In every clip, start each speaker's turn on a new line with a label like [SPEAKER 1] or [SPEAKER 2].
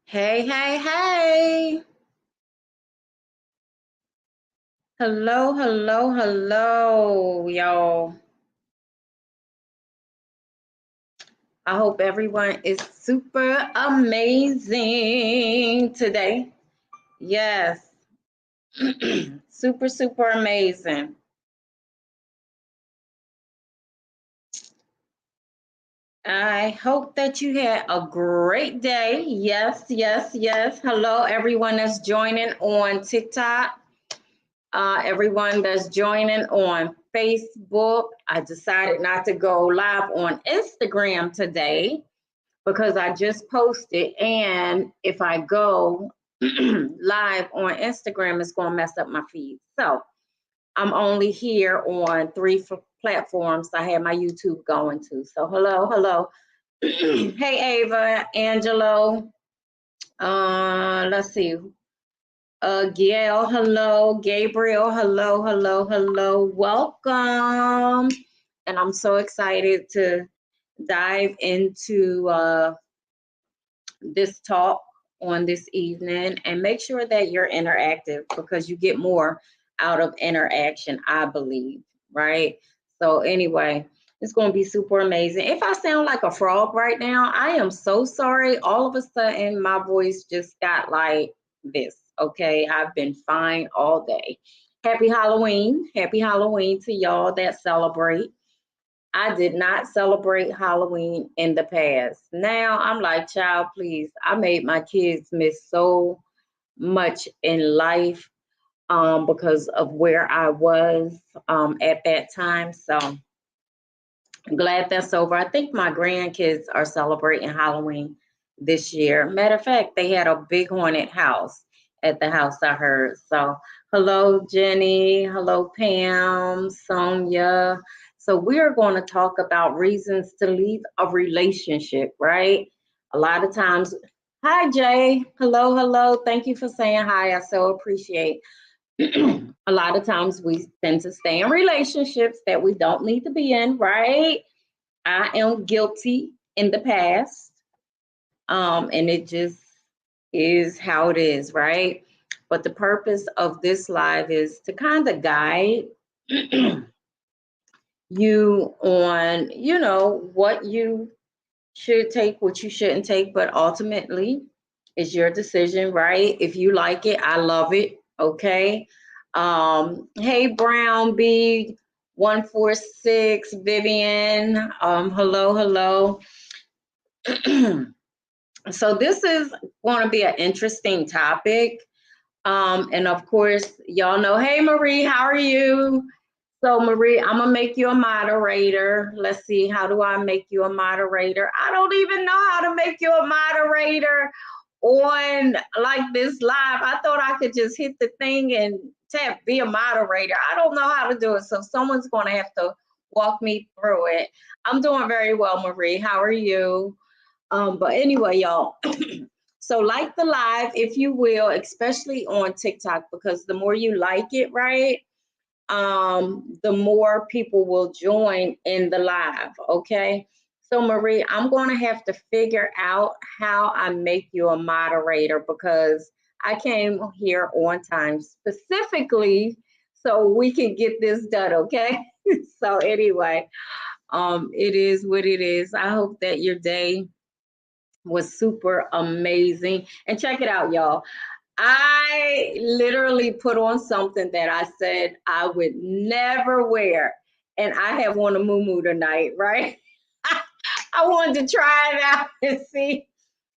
[SPEAKER 1] Hey, hey, hey. Hello, hello, hello, y'all. I hope everyone is super amazing today. Yes, super, super amazing. I hope that you had a great day. Yes, yes, yes. Hello, everyone that's joining on TikTok. Everyone that's joining on Facebook. I decided not to go live on Instagram today because I just posted. And if I go live on Instagram, it's going to mess up my feed. So I'm only here on three platforms. I have my YouTube going too. So hello, hello. Hey, Ava, Angelo. Let's see. Gail, hello. Gabriel, hello, hello, hello. Welcome. And I'm so excited to dive into this talk on this evening, and make sure that you're interactive because you get more out of interaction, I believe, right? So anyway, it's going to be super amazing. If I sound like a frog right now, I am so sorry. All of a sudden my voice just got like this. Okay, I've been fine all day. Happy Halloween. Happy Halloween to y'all that celebrate. I did not celebrate Halloween in the past. Now I'm like, child, please. I made my kids miss so much in life because of where I was at that time. So I'm glad that's over. I think my grandkids are celebrating Halloween this year. Matter of fact, they had a big haunted house at the house, I heard. So hello, Jenny. Hello, Pam, Sonia. So we're going to talk about reasons to leave a relationship, right? A lot of times, hi, Jay. Hello, hello. Thank you for saying hi. I so appreciate. A lot of times we tend to stay in relationships that we don't need to be in, right? I am guilty in the past, and it just is how it is, right? But the purpose of this live is to kind of guide you on, what you should take, what you shouldn't take, but ultimately it's your decision, right? If you like it, I love it. Okay. Hey, Brown B 146, Vivian. Hello, hello. So this is going to be an interesting topic. And of course, y'all know, hey, Marie, how are you? So Marie, I'm gonna make you a moderator. Let's see, how do I make you a moderator? I don't even know how to make you a moderator on like this live. I thought I could just hit the thing and tap be a moderator. I don't know how to do it. So someone's gonna have to walk me through it. I'm doing very well, Marie. How are you? But anyway, y'all. So like the live, if you will, especially on TikTok, because the more you like it, right? The more people will join in the live. Okay. So Marie, I'm going to have to figure out how I make you a moderator because I came here on time specifically so we can get this done. Okay. So anyway, it is what it is. I hope that your day was super amazing. And check it out, y'all. I literally put on something that I said I would never wear. And I have on a muumuu tonight, right? I wanted to try it out and see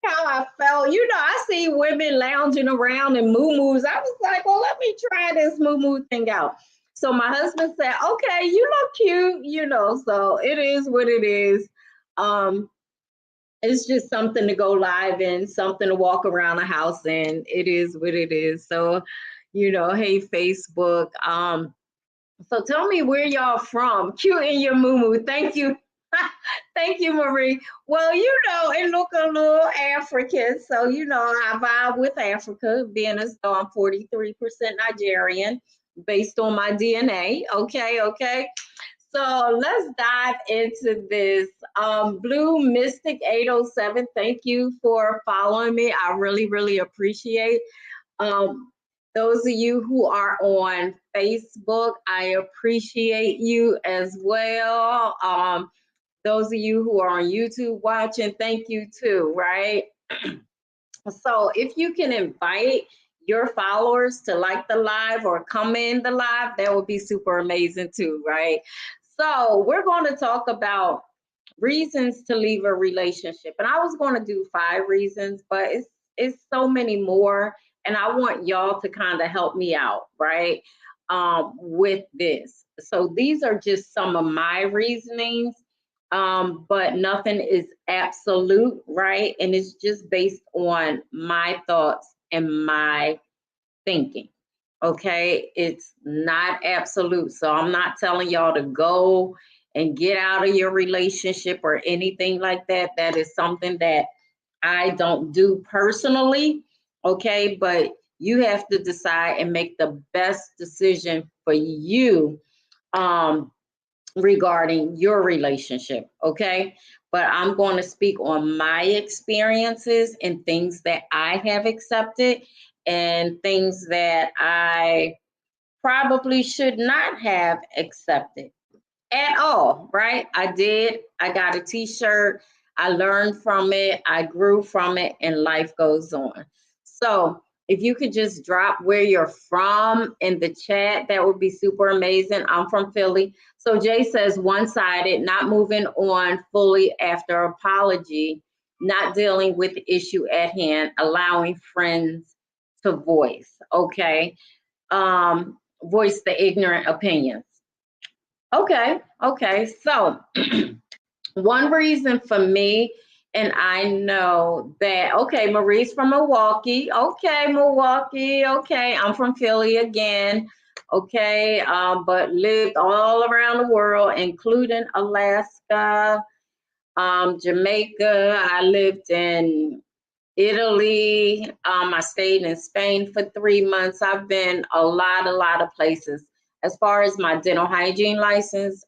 [SPEAKER 1] how I felt. I see women lounging around in muumuus. I was like, well, let me try this muumuu thing out. So my husband said, okay, you look cute, so it is what it is. Um, it's just something to go live in, something to walk around the house in. It is what it is. So, hey, Facebook. So tell me where y'all from. Cute in your muumuu. Thank you. Thank you, Marie. Well, it look a little African. So, I vibe with Africa, being as though I'm 43% Nigerian based on my DNA. Okay, okay. So let's dive into this. Blue Mystic 807, thank you for following me. I really, really appreciate um, those of you who are on Facebook. I appreciate you as well. Those of you who are on YouTube watching, thank you too, right? So if you can invite your followers to like the live or come in the live, that would be super amazing too, right? So we're going to talk about reasons to leave a relationship. And I was going to do 5 reasons, but it's so many more. And I want y'all to kind of help me out, right? With this. So these are just some of my reasonings, but nothing is absolute, right? And it's just based on my thoughts and my thinking. Okay, it's not absolute. So I'm not telling y'all to go and get out of your relationship or anything like that. That is something that I don't do personally. Okay, but you have to decide and make the best decision for you regarding your relationship. Okay, but I'm going to speak on my experiences and things that I have accepted and things that I probably should not have accepted at all, right? I got a t-shirt, I learned from it, I grew from it, and life goes on. So if you could just drop where you're from in the chat, that would be super amazing. I'm from Philly. So Jay says one-sided, not moving on fully after apology, not dealing with the issue at hand, allowing friends to voice, okay? Voice the ignorant opinions. Okay. So one reason for me, and I know that, okay, Marie's from Milwaukee. Okay, Milwaukee. Okay, I'm from Philly again. Okay, but lived all around the world, including Alaska, Jamaica. I lived in Italy. I stayed in Spain for 3 months. I've been a lot of places. As far as my dental hygiene license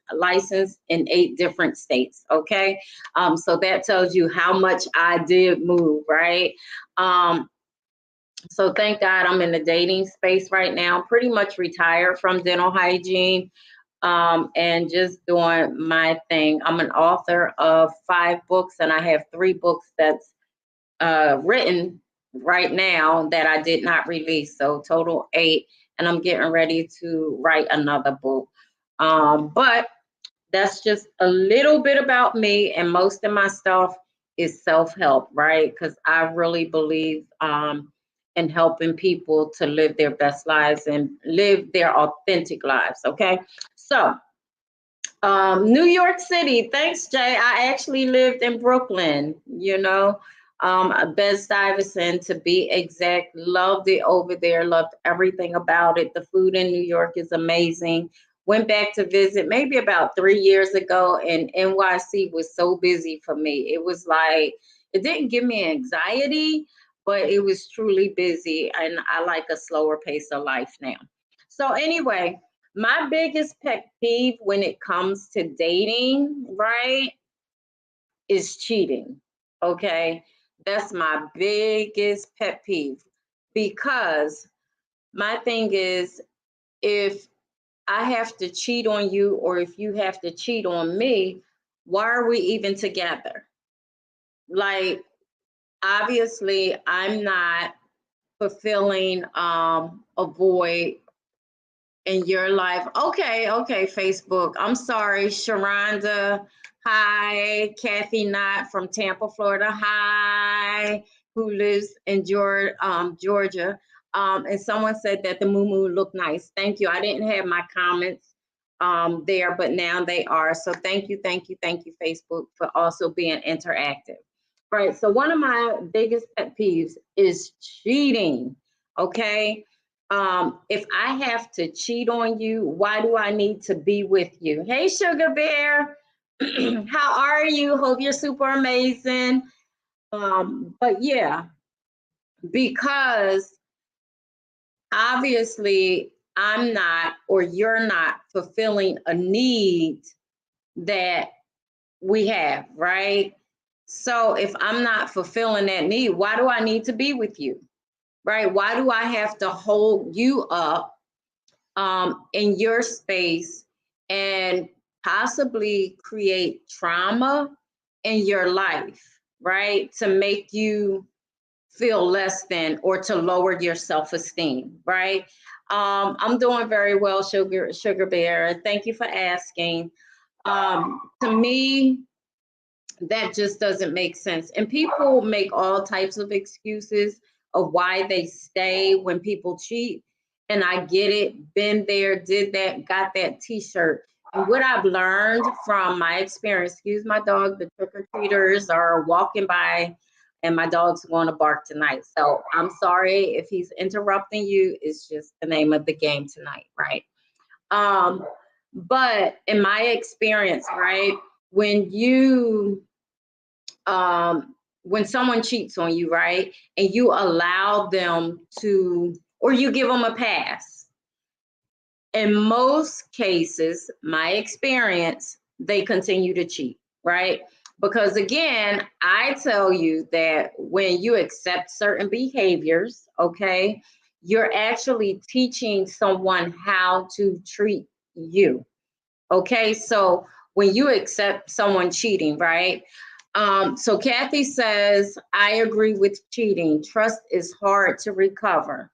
[SPEAKER 1] in 8 different states. Okay, so that tells you how much I did move, right? So thank God I'm in the dating space right now. Pretty much retired from dental hygiene. And just doing my thing. I'm an author of 5 books, and I have 3 books that's written right now that I did not release. So total 8, and I'm getting ready to write another book. But that's just a little bit about me, and most of my stuff is self-help, right? Because I really believe in helping people to live their best lives and live their authentic lives. Okay, so New York City. Thanks, Jay. I actually lived in Brooklyn, Bed-Stuyvesant to be exact. Loved it over there. Loved everything about it. The food in New York is amazing. Went back to visit maybe about 3 years ago, and NYC was so busy for me. It was like, it didn't give me anxiety, but it was truly busy, and I like a slower pace of life now. So anyway, my biggest pet peeve when it comes to dating, right, is cheating. Okay. That's my biggest pet peeve, because my thing is, if I have to cheat on you or if you have to cheat on me, why are we even together? Like, obviously, I'm not fulfilling a void in your life. Okay, Facebook. I'm sorry, Sharonda. Hi, Kathy Knott from Tampa, Florida. Hi, who lives in Georgia. And someone said that the moo looked nice. Thank you. I didn't have my comments there, but now they are. So thank you, Facebook, for also being interactive. Right. So one of my biggest pet peeves is cheating. Okay. If I have to cheat on you, why do I need to be with you? Hey, Sugar Bear, how are you? Hope you're super amazing. But yeah, because obviously I'm not, or you're not fulfilling a need that we have, right? So if I'm not fulfilling that need, why do I need to be with you, right? Why do I have to hold you up in your space and possibly create trauma in your life, right? To make you feel less than or to lower your self-esteem, right? I'm doing very well, Sugar Bear. Thank you for asking. To me, that just doesn't make sense. And people make all types of excuses of why they stay when people cheat. And I get it, been there, did that, got that t-shirt. And what I've learned from my experience, excuse my dog, the trick-or-treaters are walking by and my dog's going to bark tonight. So I'm sorry if he's interrupting you. It's just the name of the game tonight, right? But in my experience, right, when you when someone cheats on you, right, and you allow them to, or you give them a pass, in most cases, my experience, they continue to cheat, right? Because again, I tell you that when you accept certain behaviors, okay, you're actually teaching someone how to treat you. Okay, so when you accept someone cheating, right? So Kathy says, I agree with cheating. Trust is hard to recover.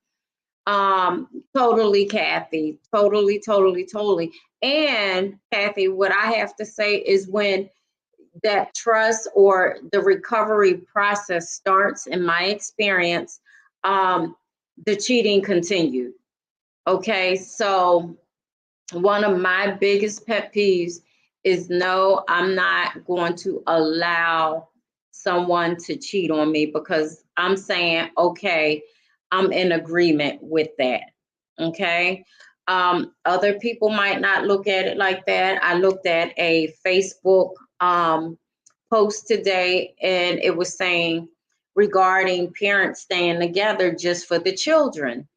[SPEAKER 1] Totally, Kathy. Totally, totally, totally. And Kathy, what I have to say is when that trust or the recovery process starts, in my experience, the cheating continued. Okay, so one of my biggest pet peeves is no, I'm not going to allow someone to cheat on me because I'm saying, okay, I'm in agreement with that. Okay. Other people might not look at it like that. I looked at a Facebook post today and it was saying regarding parents staying together just for the children.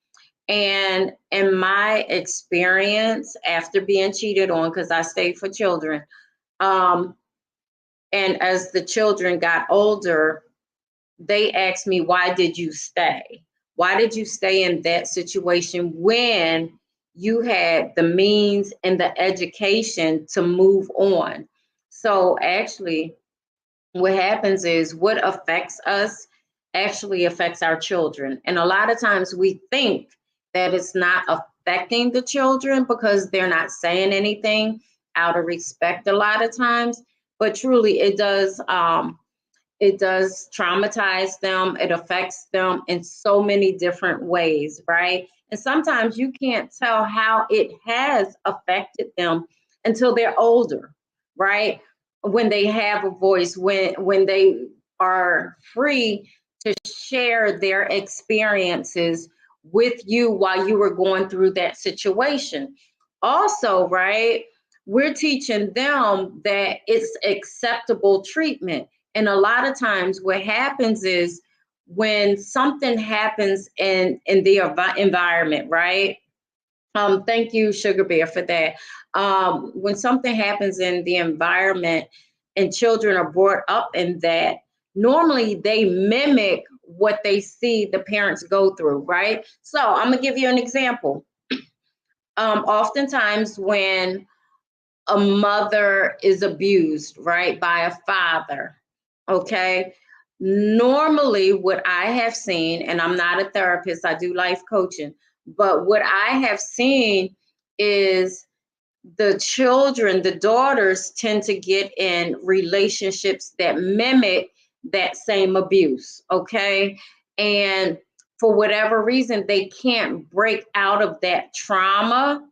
[SPEAKER 1] And in my experience, after being cheated on, because I stayed for children, and as the children got older, they asked me, why did you stay? Why did you stay in that situation when you had the means and the education to move on? So actually, what happens is what affects us actually affects our children. And a lot of times we think that it's not affecting the children because they're not saying anything out of respect a lot of times, but truly it does traumatize them. It affects them in so many different ways, right? And sometimes you can't tell how it has affected them until they're older, right? When they have a voice, when they are free to share their experiences with you while you were going through that situation. Also, right, we're teaching them that it's acceptable treatment. And a lot of times what happens is when something happens in the environment, right? Thank you, Sugar Bear, for that. When something happens in the environment and children are brought up in that, normally they mimic what they see the parents go through, right? So I'm gonna give you an example. Oftentimes when a mother is abused, right, by a father, okay? Normally, what I have seen, and I'm not a therapist, I do life coaching, but what I have seen is the children, the daughters tend to get in relationships that mimic that same abuse, okay? And for whatever reason, they can't break out of that trauma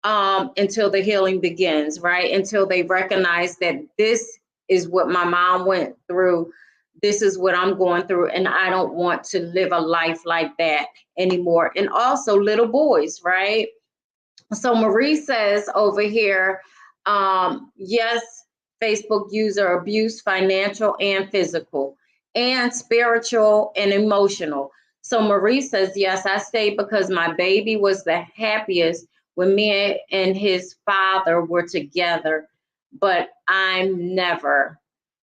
[SPEAKER 1] until the healing begins, right? Until they recognize that this is what my mom went through. This is what I'm going through, and I don't want to live a life like that anymore. And also little boys, right? So Marie says over here, yes, Facebook user abuse, financial and physical, and spiritual and emotional. So Marie says, yes, I stayed because my baby was the happiest when me and his father were together, but I'm never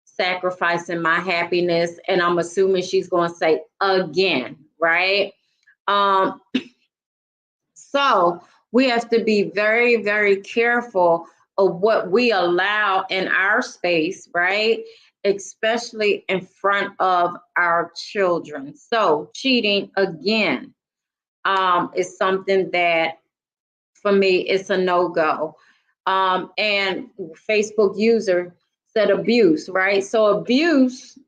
[SPEAKER 1] sacrificing my happiness. And I'm assuming she's going to say again, right? Um, so we have to be very, very careful of what we allow in our space, right? Especially in front of our children. So cheating again is something that for me it's a no-go. And Facebook user said abuse, right? So abuse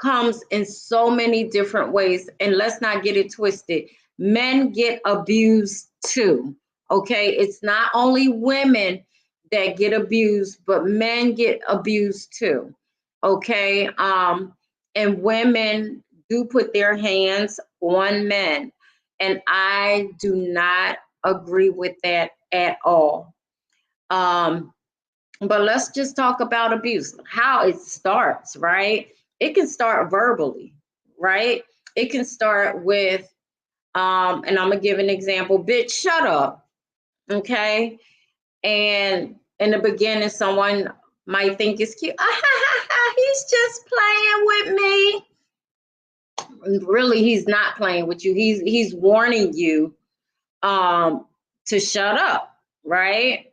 [SPEAKER 1] comes in so many different ways, and let's not get it twisted. Men get abused too. Okay, it's not only women that get abused, but men get abused too. Okay, and women do put their hands on men, and I do not agree with that at all. um but let's just talk about abuse, how it starts, right? It can start verbally, right? It can start with, and I'm gonna give an example, bitch, shut up, okay? And in the beginning, someone might think it's cute. He's just playing with me. Really, he's not playing with you. He's warning you to shut up, right?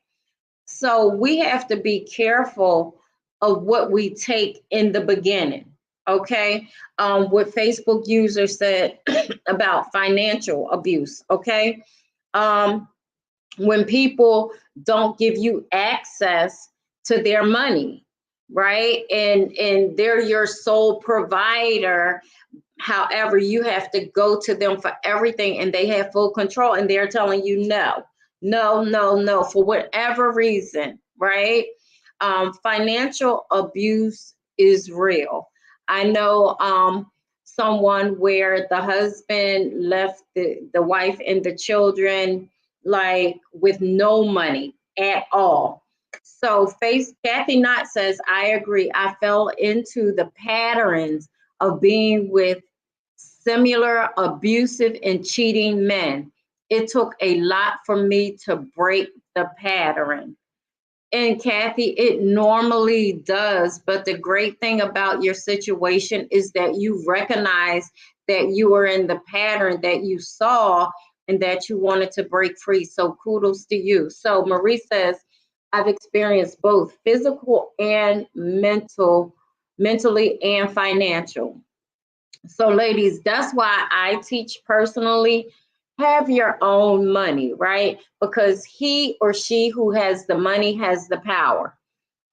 [SPEAKER 1] So we have to be careful of what we take in the beginning. Okay. What Facebook user said about financial abuse. Okay. Um, when people don't give you access to their money, right? And they're your sole provider. However, you have to go to them for everything and they have full control and they're telling you no, no, no, no, for whatever reason, right? Financial abuse is real. I know someone where the husband left the wife and the children like with no money at all. So Kathy Knott says, I agree. I fell into the patterns of being with similar abusive and cheating men. It took a lot for me to break the pattern. And Kathy, it normally does. But the great thing about your situation is that you recognize that you were in the pattern that you saw and that you wanted to break free. So kudos to you. So Marie says, I've experienced both physical and mentally and financial. So ladies, that's why I teach personally, have your own money, right? Because he or she who has the money has the power,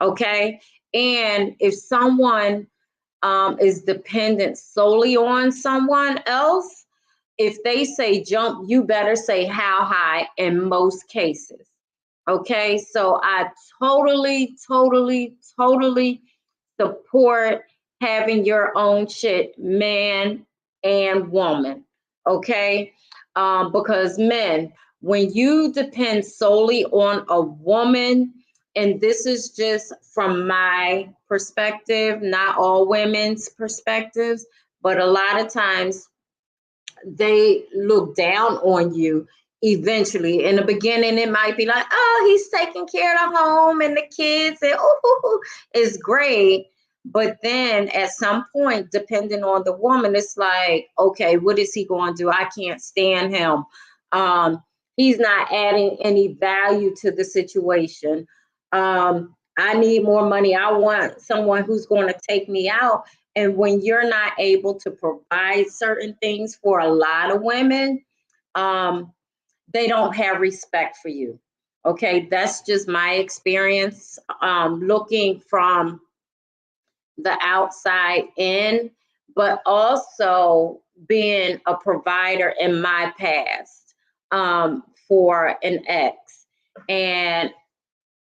[SPEAKER 1] okay? And if someone is dependent solely on someone else, if they say jump, you better say how high in most cases, okay? So I totally, totally, totally support having your own shit, man and woman, okay? Because men, when you depend solely on a woman, and this is just from my perspective, not all women's perspectives, but a lot of times they look down on you eventually. In the beginning, it might be like, oh, he's taking care of the home and the kids, and oh, it's great. But then at some point, depending on the woman, it's like, okay, what is he going to do? I can't stand him. He's not adding any value to the situation. I need more money. I want someone who's going to take me out. And when you're not able to provide certain things for a lot of women, they don't have respect for you. Okay, that's just my experience looking from the outside in, but also being a provider in my past for an ex. And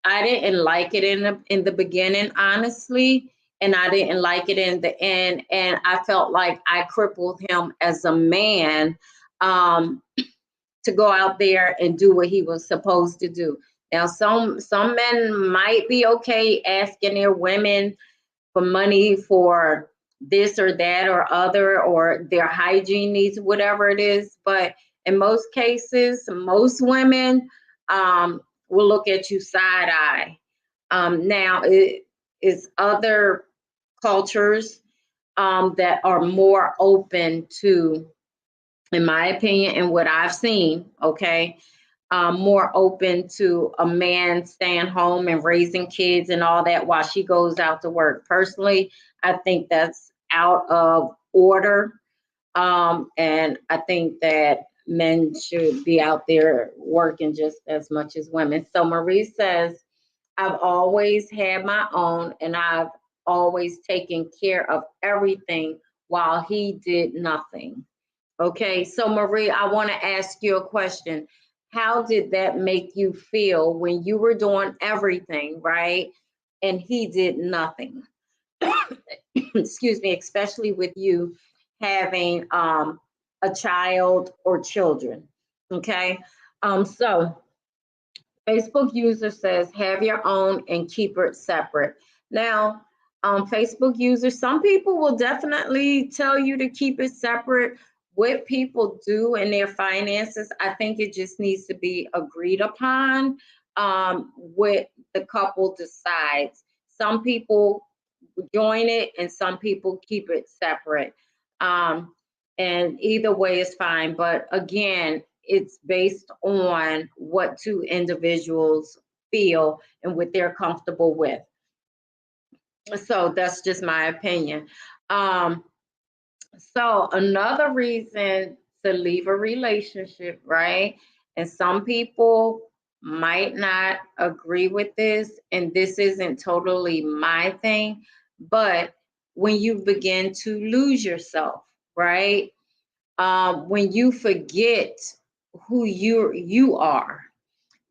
[SPEAKER 1] I didn't like it in the beginning, honestly, and I didn't like it in the end. And I felt like I crippled him as a man to go out there and do what he was supposed to do. Now, some men might be okay asking their women for money for this or that or other, or their hygiene needs, whatever it is. But in most cases, most women will look at you side eye. Now, it is other cultures that are more open to, in my opinion, and what I've seen, okay, more open to a man staying home and raising kids and all that while she goes out to work. Personally, I think that's out of order. And I think that men should be out there working just as much as women. So Marie says, I've always had my own, and I've always taken care of everything while he did nothing. Okay, so Marie, I want to ask you a question. How did that make you feel when you were doing everything, right? And he did nothing? Excuse me, especially with you having a child or children. Okay, so Facebook user says have your own and keep it separate. Now, Facebook users, some people will definitely tell you to keep it separate. What people do in their finances, I think it just needs to be agreed upon, what the couple decides. Some people join it and some people keep it separate. Um, and either way is fine. But again, it's based on what two individuals feel and what they're comfortable with. So that's just my opinion. Um, so another reason to leave a relationship, right? And some people might not agree with this, and this isn't totally my thing, but when you begin to lose yourself, right? When you forget who you are.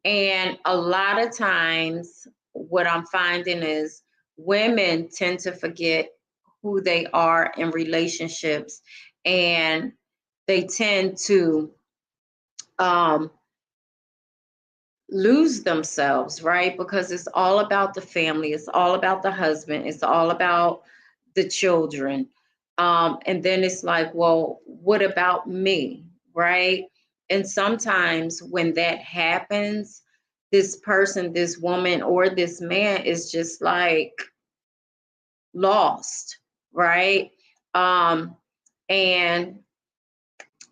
[SPEAKER 1] And a lot of times what I'm finding is women tend to forget who they are in relationships, and they tend to um, lose themselves, right? Because it's all about the family, it's all about the husband, it's all about the children. And then it's like, well, what about me, right? And sometimes when that happens, this person, this woman, or this man is just like lost, right? And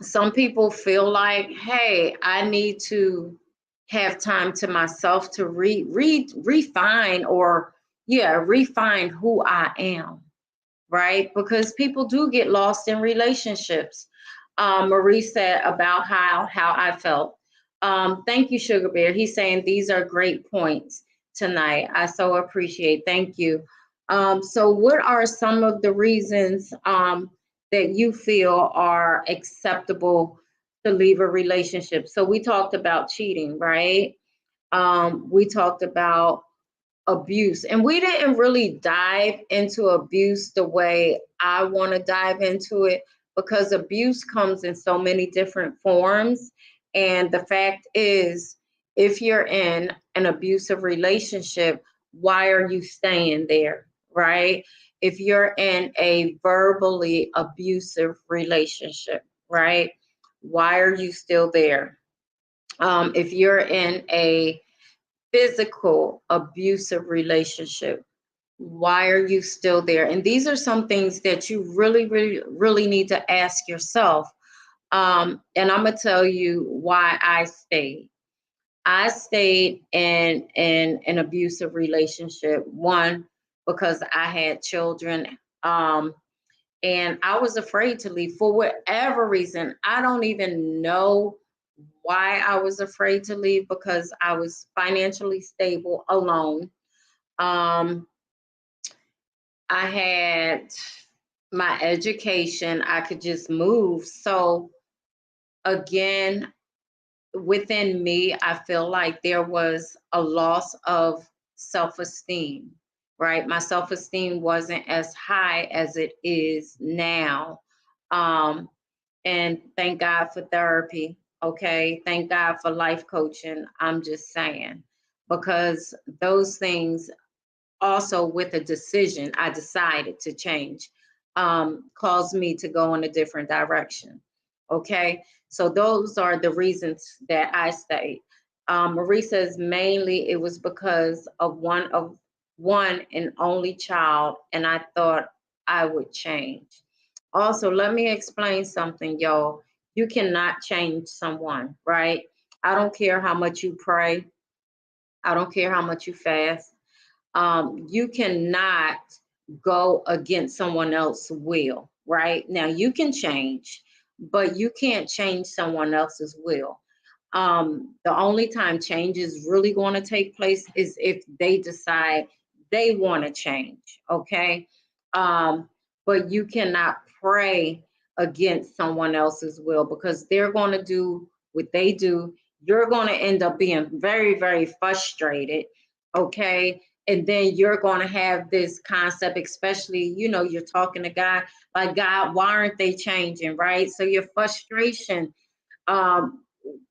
[SPEAKER 1] some people feel like, hey, I need to have time to myself to refine, or yeah, refine who I am, right? Because people do get lost in relationships. Marie said about how I felt. Thank you, Sugar Bear. He's saying these are great points tonight. I so appreciate. Thank you. So, what are some of the reasons that you feel are acceptable to leave a relationship? So, we talked about cheating, right? We talked about abuse, and we didn't really dive into abuse the way I want to dive into it, because abuse comes in so many different forms. And the fact is, if you're in an abusive relationship, why are you staying there, right? If you're in a verbally abusive relationship, right, why are you still there? If you're in a physical abusive relationship, why are you still there? And these are some things that you really need to ask yourself. And I'm gonna tell you why I stayed. I stayed in an abusive relationship. One, because I had children, and I was afraid to leave for whatever reason. I don't even know why I was afraid to leave, because I was financially stable alone. Um, I had my education, I could just move. So, again, within me, I feel like there was a loss of self esteem, right? My self esteem wasn't as high as it is now. Um, and thank God for therapy. Okay. Thank God for life coaching. I'm just saying, because those things, also with a decision, I decided to change. caused me to go in a different direction. Okay, so those are the reasons that I stayed. Marie says mainly it was because of one and only child, and I thought I would change. Also, let me explain something, y'all. You cannot change someone, right? I don't care how much you pray. I don't care how much you fast. You cannot go against someone else's will, right? Now you can change, but you can't change someone else's will. The only time change is really going to take place is if they decide they want to change, okay? Um, but you cannot pray against someone else's will because they're going to do what they do. You're going to end up being very, very frustrated, okay? And then you're going to have this concept, especially, you're talking to God, like, God, why aren't they changing, right? So your frustration um,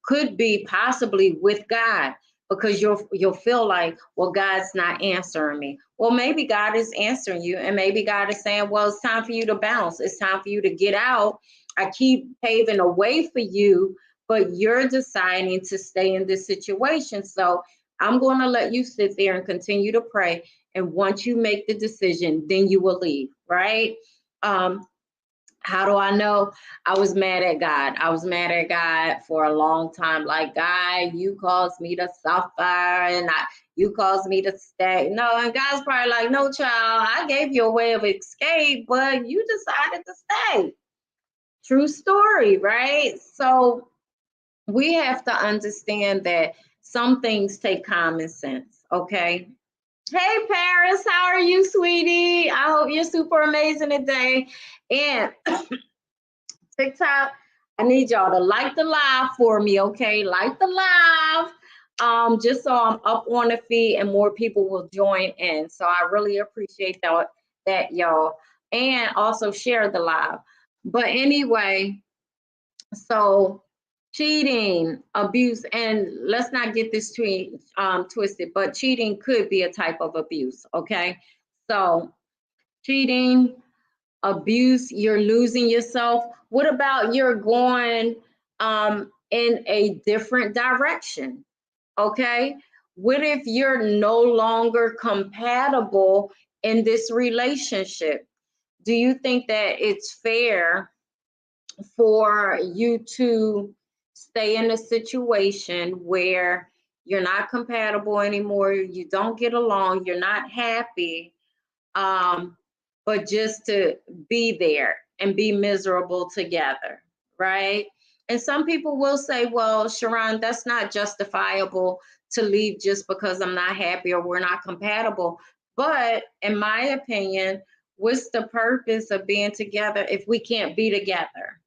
[SPEAKER 1] could be possibly with God because you'll feel like, well, God's not answering me. Well, maybe God is answering you, and maybe God is saying, well, it's time for you to bounce. It's time for you to get out. I keep paving a way for you, but you're deciding to stay in this situation. So I'm going to let you sit there and continue to pray. And once you make the decision, then you will leave, right? How do I know? I was mad at God. I was mad at God for a long time. Like, God, you caused me to suffer, and you caused me to stay. No, and God's probably like, no, child, I gave you a way of escape, but you decided to stay. True story, right? So we have to understand that some things take common sense, okay? Hey, Paris, how are you, sweetie? I hope you're super amazing today. And TikTok, I need y'all to like the live for me, okay? Like the live, just so I'm up on the feed and more people will join in. So I really appreciate that y'all, and also share the live. But anyway, so cheating, abuse, and let's not get this twisted, but cheating could be a type of abuse, okay? So cheating, abuse, you're losing yourself. What about you're going in a different direction? Okay. What if you're no longer compatible in this relationship? Do you think that it's fair for you to stay in a situation where you're not compatible anymore, you don't get along, you're not happy, um, but just to be there and be miserable together, right? And some people will say, well, Cheron, that's not justifiable to leave just because I'm not happy or we're not compatible. But in my opinion, what's the purpose of being together if we can't be together?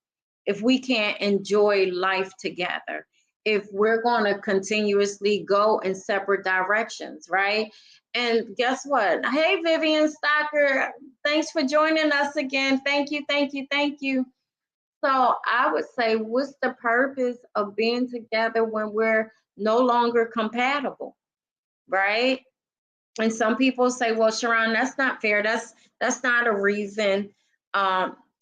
[SPEAKER 1] If we can't enjoy life together? If we're going to continuously go in separate directions, right? And guess what? Hey, Vivian Stocker, thanks for joining us again. Thank you, thank you, thank you. So I would say, what's the purpose of being together when we're no longer compatible, right? And some people say, well, Cheron, that's not fair. That's not a reason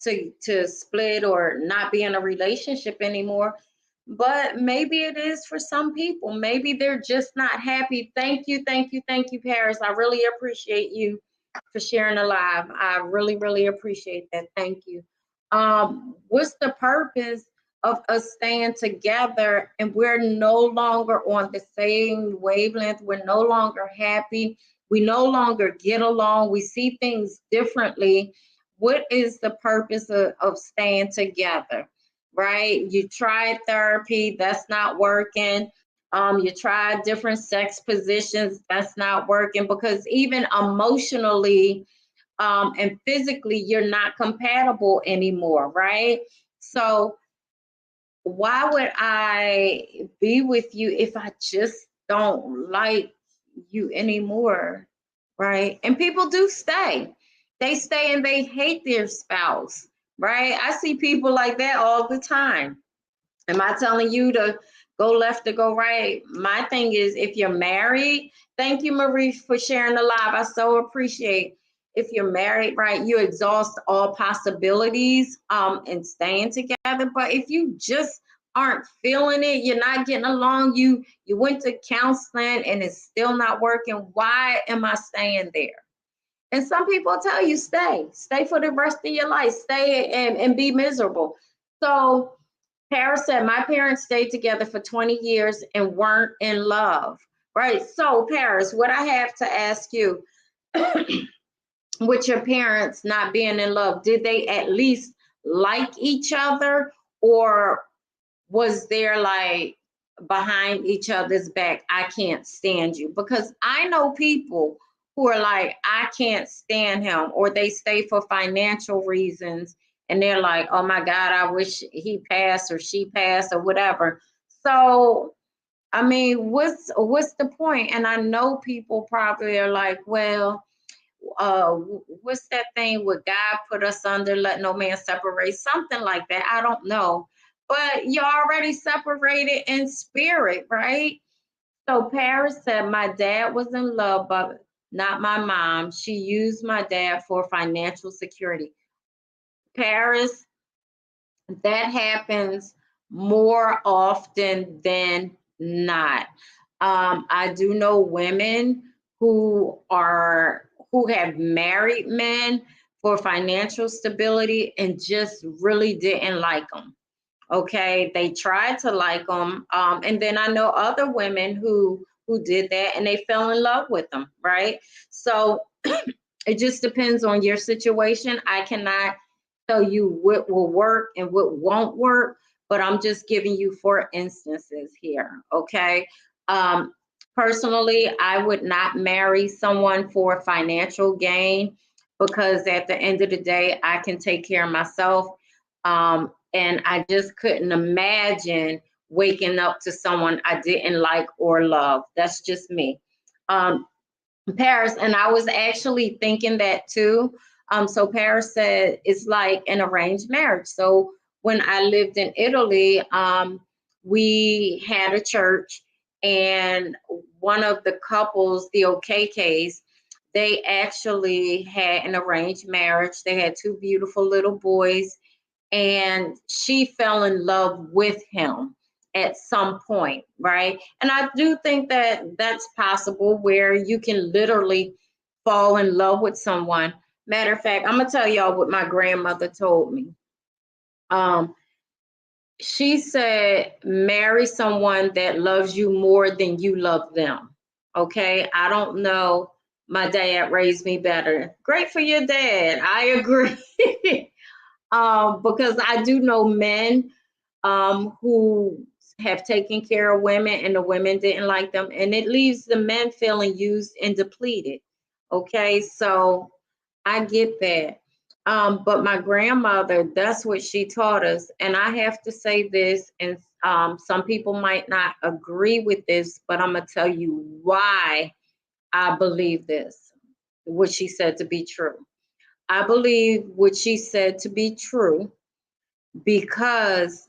[SPEAKER 1] to split or not be in a relationship anymore. But maybe it is for some people. Maybe they're just not happy. Thank you, thank you, thank you, Paris. I really appreciate you for sharing the live. I really, really appreciate that. Thank you. What's the purpose of us staying together and we're no longer on the same wavelength? We're no longer happy. We no longer get along. We see things differently. What is the purpose of staying together? Right? You tried therapy, that's not working. You tried different sex positions, that's not working, because even emotionally and physically, you're not compatible anymore, right? So why would I be with you if I just don't like you anymore, right? And people do stay. They stay and they hate their spouse, right? I see people like that all the time. Am I telling you to go left or go right? My thing is, if you're married, thank you, Marie, for sharing the live. I so appreciate. if you're married, right, you exhaust all possibilities in staying together. But if you just aren't feeling it, you're not getting along, you went to counseling and it's still not working, why am I staying there? And some people tell you stay for the rest of your life, stay and be miserable. So Paris said, my parents stayed together for 20 years and weren't in love, right? So Paris, what I have to ask you, with your parents not being in love, did they at least like each other, or was there like behind each other's back, I can't stand you? Because I know people who are like, I can't stand him, or they stay for financial reasons and they're like, oh my God, I wish he passed or she passed or whatever. So I mean, what's the point? And I know people probably are like, well, what's that thing where God put us under, let no man separate, something like that. I don't know, but you're already separated in spirit, right? So Paris said, my dad was in love, but not my mom. She used my dad for financial security. Paris, that happens more often than not. I do know women who have married men for financial stability and just really didn't like them. Okay, they tried to like them, and then I know other women who did that and they fell in love with them, right? So it just depends on your situation. I cannot tell you what will work and what won't work, but I'm just giving you 4 instances here, okay? Um, Personally, I would not marry someone for financial gain, because at the end of the day, I can take care of myself. And I just couldn't imagine waking up to someone I didn't like or love. That's just me. Um, Paris, and I was actually thinking that too. So Paris said it's like an arranged marriage. So when I lived in Italy, we had a church, and one of the couples, the OKKs, they actually had an arranged marriage. They had 2 beautiful little boys, and she fell in love with him at some point, right? And I do think that that's possible, where you can literally fall in love with someone. Matter of fact, I'm gonna tell y'all what my grandmother told me. Um, she said, marry someone that loves you more than you love them. Okay, I don't know. My dad raised me better. Great for your dad. I agree. Because I do know men who have taken care of women and the women didn't like them, and it leaves the men feeling used and depleted. Okay, so I get that. But my grandmother, that's what she taught us. And I have to say this, and some people might not agree with this, but I'm going to tell you why I believe this, what she said to be true. I believe what she said to be true because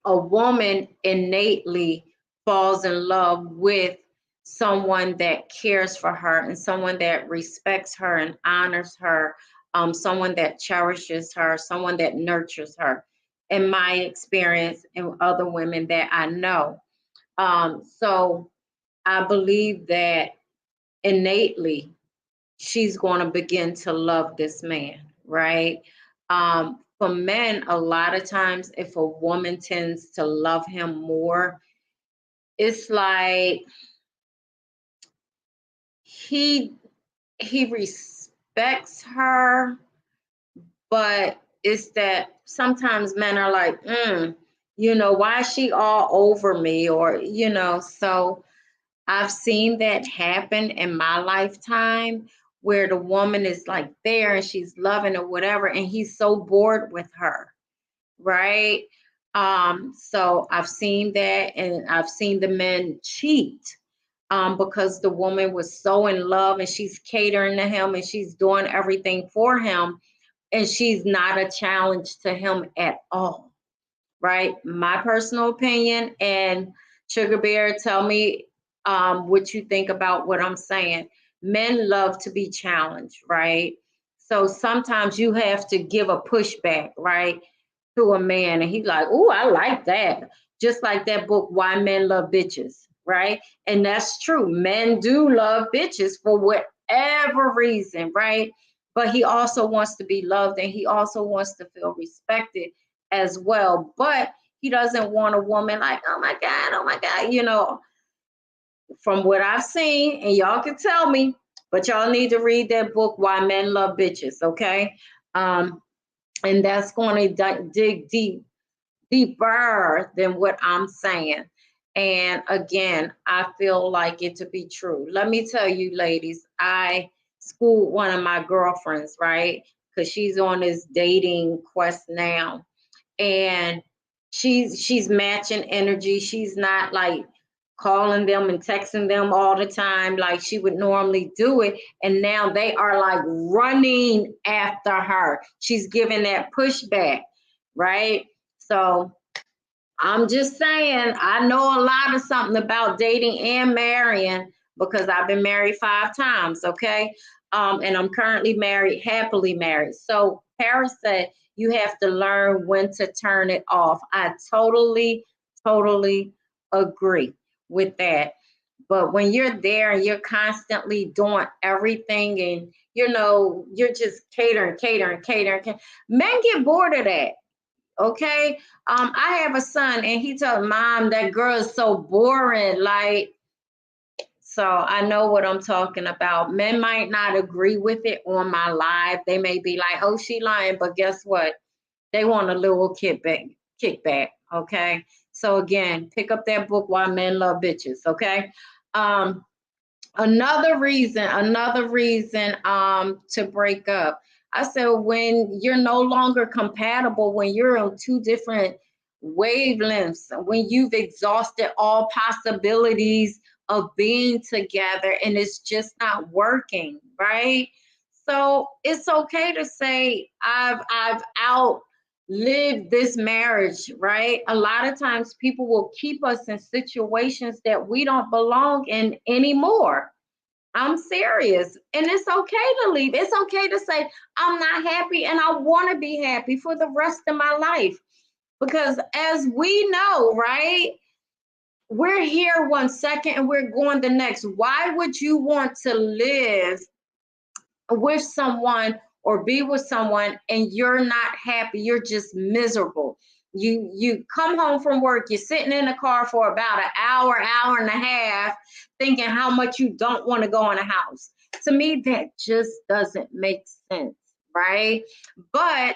[SPEAKER 1] a woman innately falls in love with someone that cares for her and someone that respects her and honors her, someone that cherishes her, someone that nurtures her, in my experience and other women that I know. So I believe that innately she's going to begin to love this man, right? For men, a lot of times, if a woman tends to love him more, it's like he he respects her, but it's that sometimes men are like, why is she all over me? Or, so I've seen that happen in my lifetime, where the woman is like there and she's loving or whatever, and he's so bored with her, right? So I've seen that, and I've seen the men cheat because the woman was so in love and she's catering to him and she's doing everything for him, and she's not a challenge to him at all, right? My personal opinion. And Sugar Bear, tell me what you think about what I'm saying. men love to be challenged, right? So sometimes you have to give a pushback, right, to a man, and he's like, "Oh, I like that." Just like that book, Why Men Love Bitches, right? And that's true. Men do love bitches for whatever reason, right? But he also wants to be loved, and he also wants to feel respected as well. But he doesn't want a woman like, oh my God, from what I've seen, and y'all can tell me, but y'all need to read that book, Why Men Love Bitches, okay? Um, and that's going to dig deeper than what I'm saying. And again, I feel like it to be true. Let me tell you, ladies, I schooled one of my girlfriends, right? Because she's on this dating quest now, and she's matching energy. She's not like calling them and texting them all the time like she would normally do it, and now they are like running after her. She's giving that pushback, right? So I'm just saying, I know a lot of something about dating and marrying because I've been married 5 times, okay? And I'm currently married, happily married. So Paris said you have to learn when to turn it off. I totally agree with that. But when you're there and you're constantly doing everything and you're just catering, men get bored of that. Okay. I have a son and he told Mom, that girl is so boring. Like, so I know what I'm talking about. Men might not agree with it on my live. They may be like, oh, she lying, but guess what? They want a little kickback. Okay. So again, pick up that book, Why Men Love Bitches. Okay. Um, another reason to break up, I said, when you're no longer compatible, when you're on two different wavelengths, when you've exhausted all possibilities of being together and it's just not working, right? So it's okay to say I've outlived this marriage, right? A lot of times people will keep us in situations that we don't belong in anymore. I'm serious. And it's okay to leave. It's okay to say, I'm not happy and I want to be happy for the rest of my life. Because as we know, right, we're here 1 second and we're going the next. Why would you want to live with someone or be with someone and you're not happy? You're just miserable. You come home from work, you're sitting in the car for about an hour and a half, thinking how much you don't want to go in the house. To me, that just doesn't make sense, right? But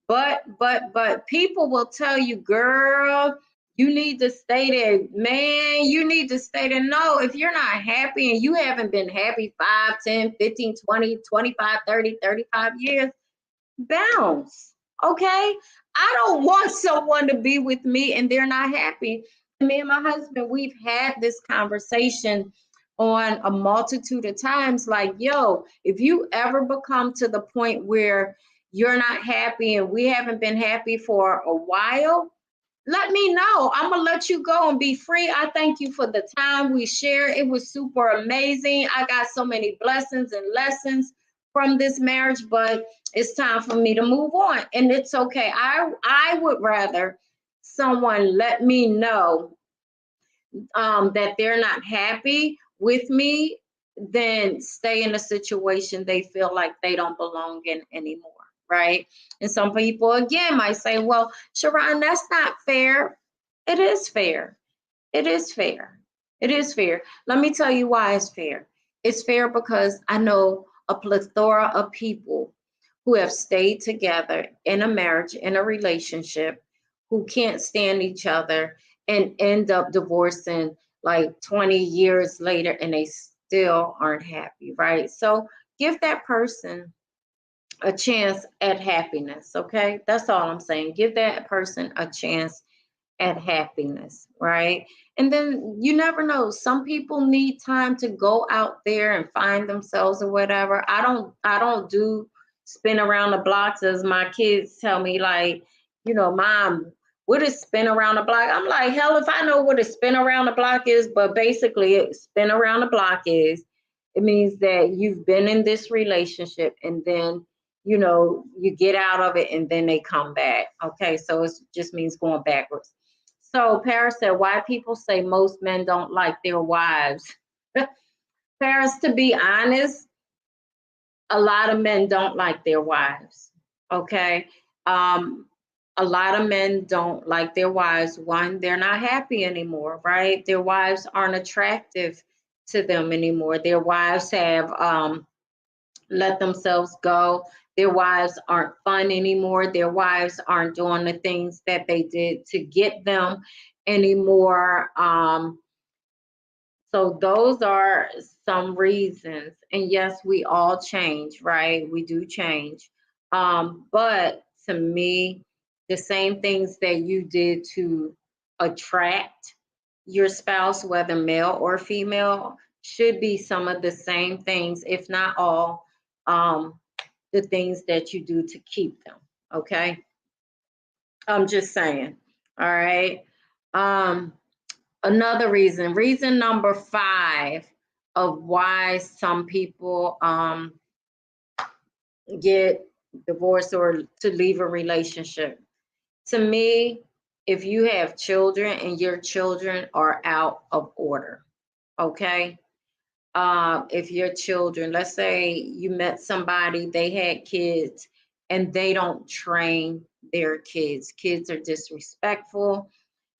[SPEAKER 1] but people will tell you, girl, you need to stay there. Man, you need to stay there. No, if you're not happy and you haven't been happy 5, 10, 15, 20, 25, 30, 35 years, bounce. Okay? I don't want someone to be with me and they're not happy. Me and my husband, we've had this conversation on a multitude of times, like, yo, if you ever become to the point where you're not happy and we haven't been happy for a while, let me know. I'm gonna let you go and be free. I thank you for the time we shared. It was super amazing. I got so many blessings and lessons from this marriage, but it's time for me to move on. And it's okay. I would rather someone let me know that they're not happy with me than stay in a situation they feel like they don't belong in anymore, right? And some people again might say, well, Cheron, that's not fair. It is fair. It is fair. It is fair. Let me tell you why it's fair. It's fair because I know a plethora of people who have stayed together in a marriage, in a relationship, who can't stand each other and end up divorcing like 20 years later and they still aren't happy, right? So give that person a chance at happiness, okay? That's all I'm saying. Give that person a chance at happiness, right? And then you never know. Some people need time to go out there and find themselves or whatever. I don't do spin around the blocks, as my kids tell me, like, Mom, what is spin around the block? I'm like, hell if I know what a spin around the block is, but basically spin around the block is It means that you've been in this relationship and then, you know, you get out of it and then they come back. Okay, so it just means going backwards. So Paris said, why people say most men don't like their wives. Paris, to be honest, a lot of men don't like their wives. Okay. Um, a lot of men don't like their wives. One, they're not happy anymore, right? Their wives aren't attractive to them anymore. Their wives have let themselves go. Their wives aren't fun anymore. Their wives aren't doing the things that they did to get them anymore. So those are some reasons. And yes, we all change, right? We do change. But to me, the same things that you did to attract your spouse, whether male or female, should be some of the same things, if not all, the things that you do to keep them. Okay. I'm just saying. All right. Um, Another reason number 5 of why some people get divorced or to leave a relationship. To me, if you have children and your children are out of order, okay? If your children, let's say you met somebody, they had kids, and they don't train their kids. Kids are disrespectful,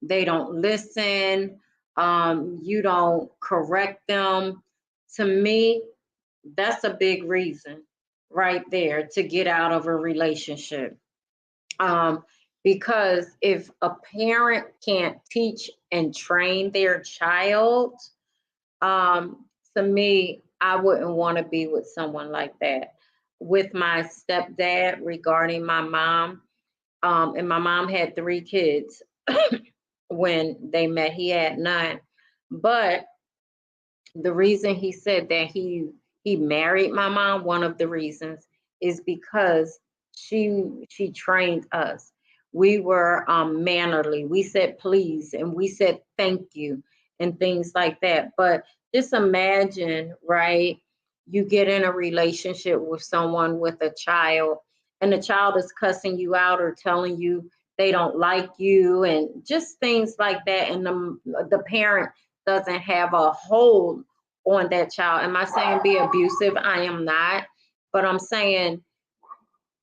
[SPEAKER 1] they don't listen, you don't correct them. To me, that's a big reason right there to get out of a relationship. Um, because if a parent can't teach and train their child, um, to me, I wouldn't want to be with someone like that. With my stepdad regarding my mom, and my mom had 3 kids when they met. He had 9. But the reason he said that he married my mom, one of the reasons is because she trained us. We were mannerly. We said please and we said thank you and things like that. But just imagine, right? You get in a relationship with someone with a child, and the child is cussing you out or telling you they don't like you and just things like that, and the parent doesn't have a hold on that child. Am I saying be abusive? I am not. But I'm saying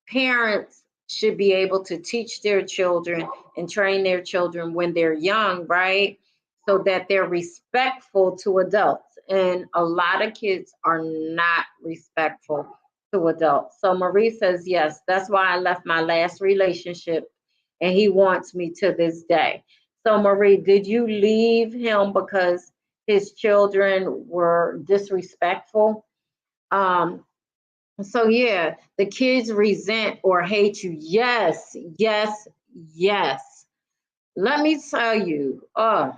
[SPEAKER 1] parents should be able to teach their children and train their children when they're young, right? So that they're respectful to adults. And a lot of kids are not respectful to adults. So Marie says, yes, that's why I left my last relationship and he wants me to this day. So Marie, did you leave him because his children were disrespectful? Um, so yeah, the kids resent or hate you. Yes, yes, yes. Let me tell you, I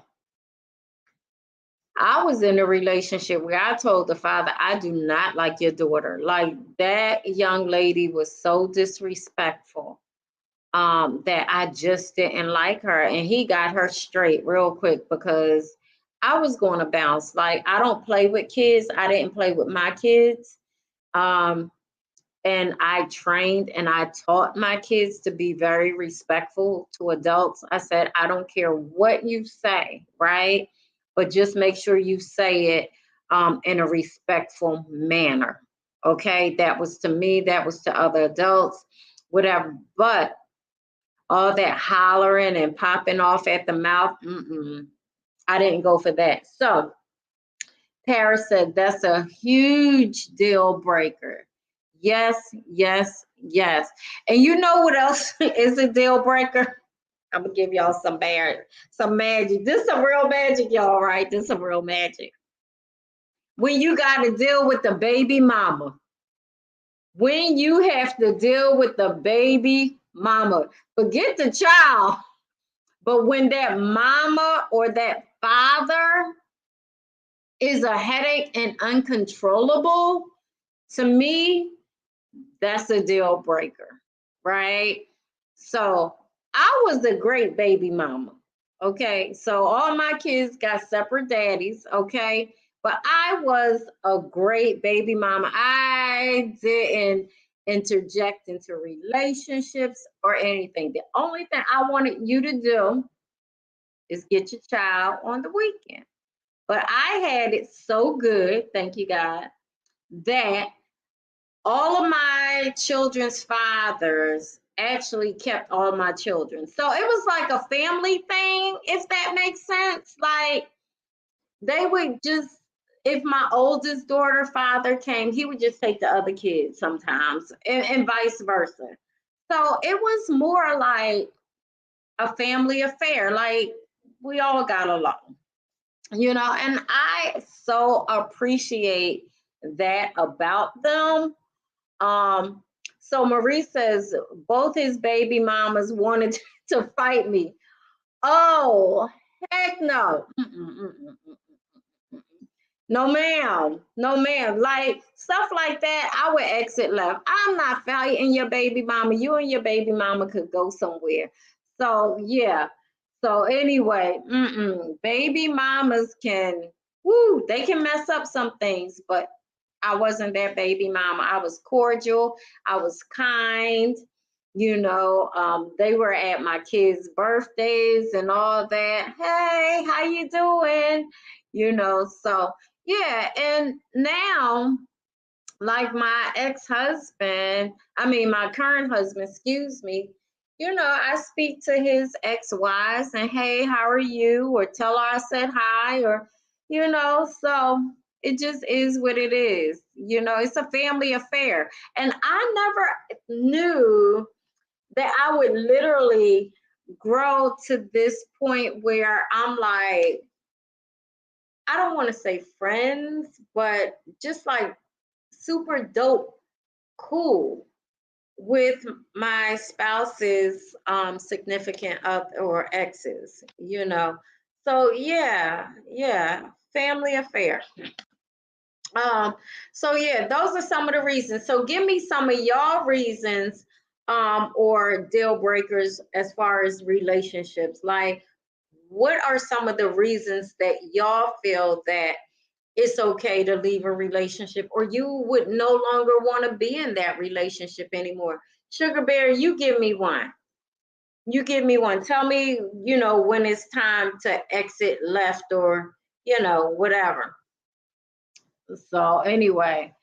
[SPEAKER 1] was in a relationship where I told the father, I do not like your daughter. Like that young lady was so disrespectful, that I just didn't like her. And he got her straight real quick because I was going to bounce. Like I don't play with kids. I didn't play with my kids. Um, and I trained and I taught my kids to be very respectful to adults. I said, I don't care what you say, right? But just make sure you say it in a respectful manner. Okay, that was to me, that was to other adults, whatever. But all that hollering and popping off at the mouth, I didn't go for that. So Paris said that's a huge deal breaker. Yes, yes, yes. And you know what else is a deal breaker? I'm gonna give y'all some magic. This is some real magic, y'all, right? This is some real magic. When you gotta deal with the baby mama. When you have to deal with the baby mama, forget the child. But when that mama or that father is a headache and uncontrollable, to me, that's a deal breaker, right? So I was a great baby mama. Okay. So all my kids got separate daddies. Okay. But I was a great baby mama. I didn't interject into relationships or anything. The only thing I wanted you to do is get your child on the weekend. But I had it so good, thank you, God, that all of my children's fathers actually kept all my children. So it was like a family thing, if that makes sense. Like they would just, if my oldest daughter father came, he would just take the other kids sometimes, and vice versa. So it was more like a family affair. Like we all got along, and I so appreciate that about them. So Marie says both his baby mamas wanted to fight me. Oh, heck no. No, ma'am. No, ma'am. Like stuff like that, I would exit left. I'm not fighting your baby mama. You and your baby mama could go somewhere. So yeah. So anyway, baby mamas can, they can mess up some things, but I wasn't that baby mama. I was cordial. I was kind. They were at my kids' birthdays and all that. Hey, how you doing? So yeah. And now, like my ex-husband, my current husband, excuse me, I speak to his ex-wives and, hey, how are you? Or tell her I said hi, or, so it just is what it is. It's a family affair. And I never knew that I would literally grow to this point where I'm like, I don't want to say friends, but just like super dope, cool with my spouse's significant other or exes. So yeah, family affair. So yeah, those are some of the reasons. So give me some of y'all reasons or deal breakers as far as relationships. Like, what are some of the reasons that y'all feel that it's okay to leave a relationship, or you would no longer want to be in that relationship anymore? Sugar Bear, you give me one. You give me one. Tell me, when it's time to exit left or, whatever. So anyway,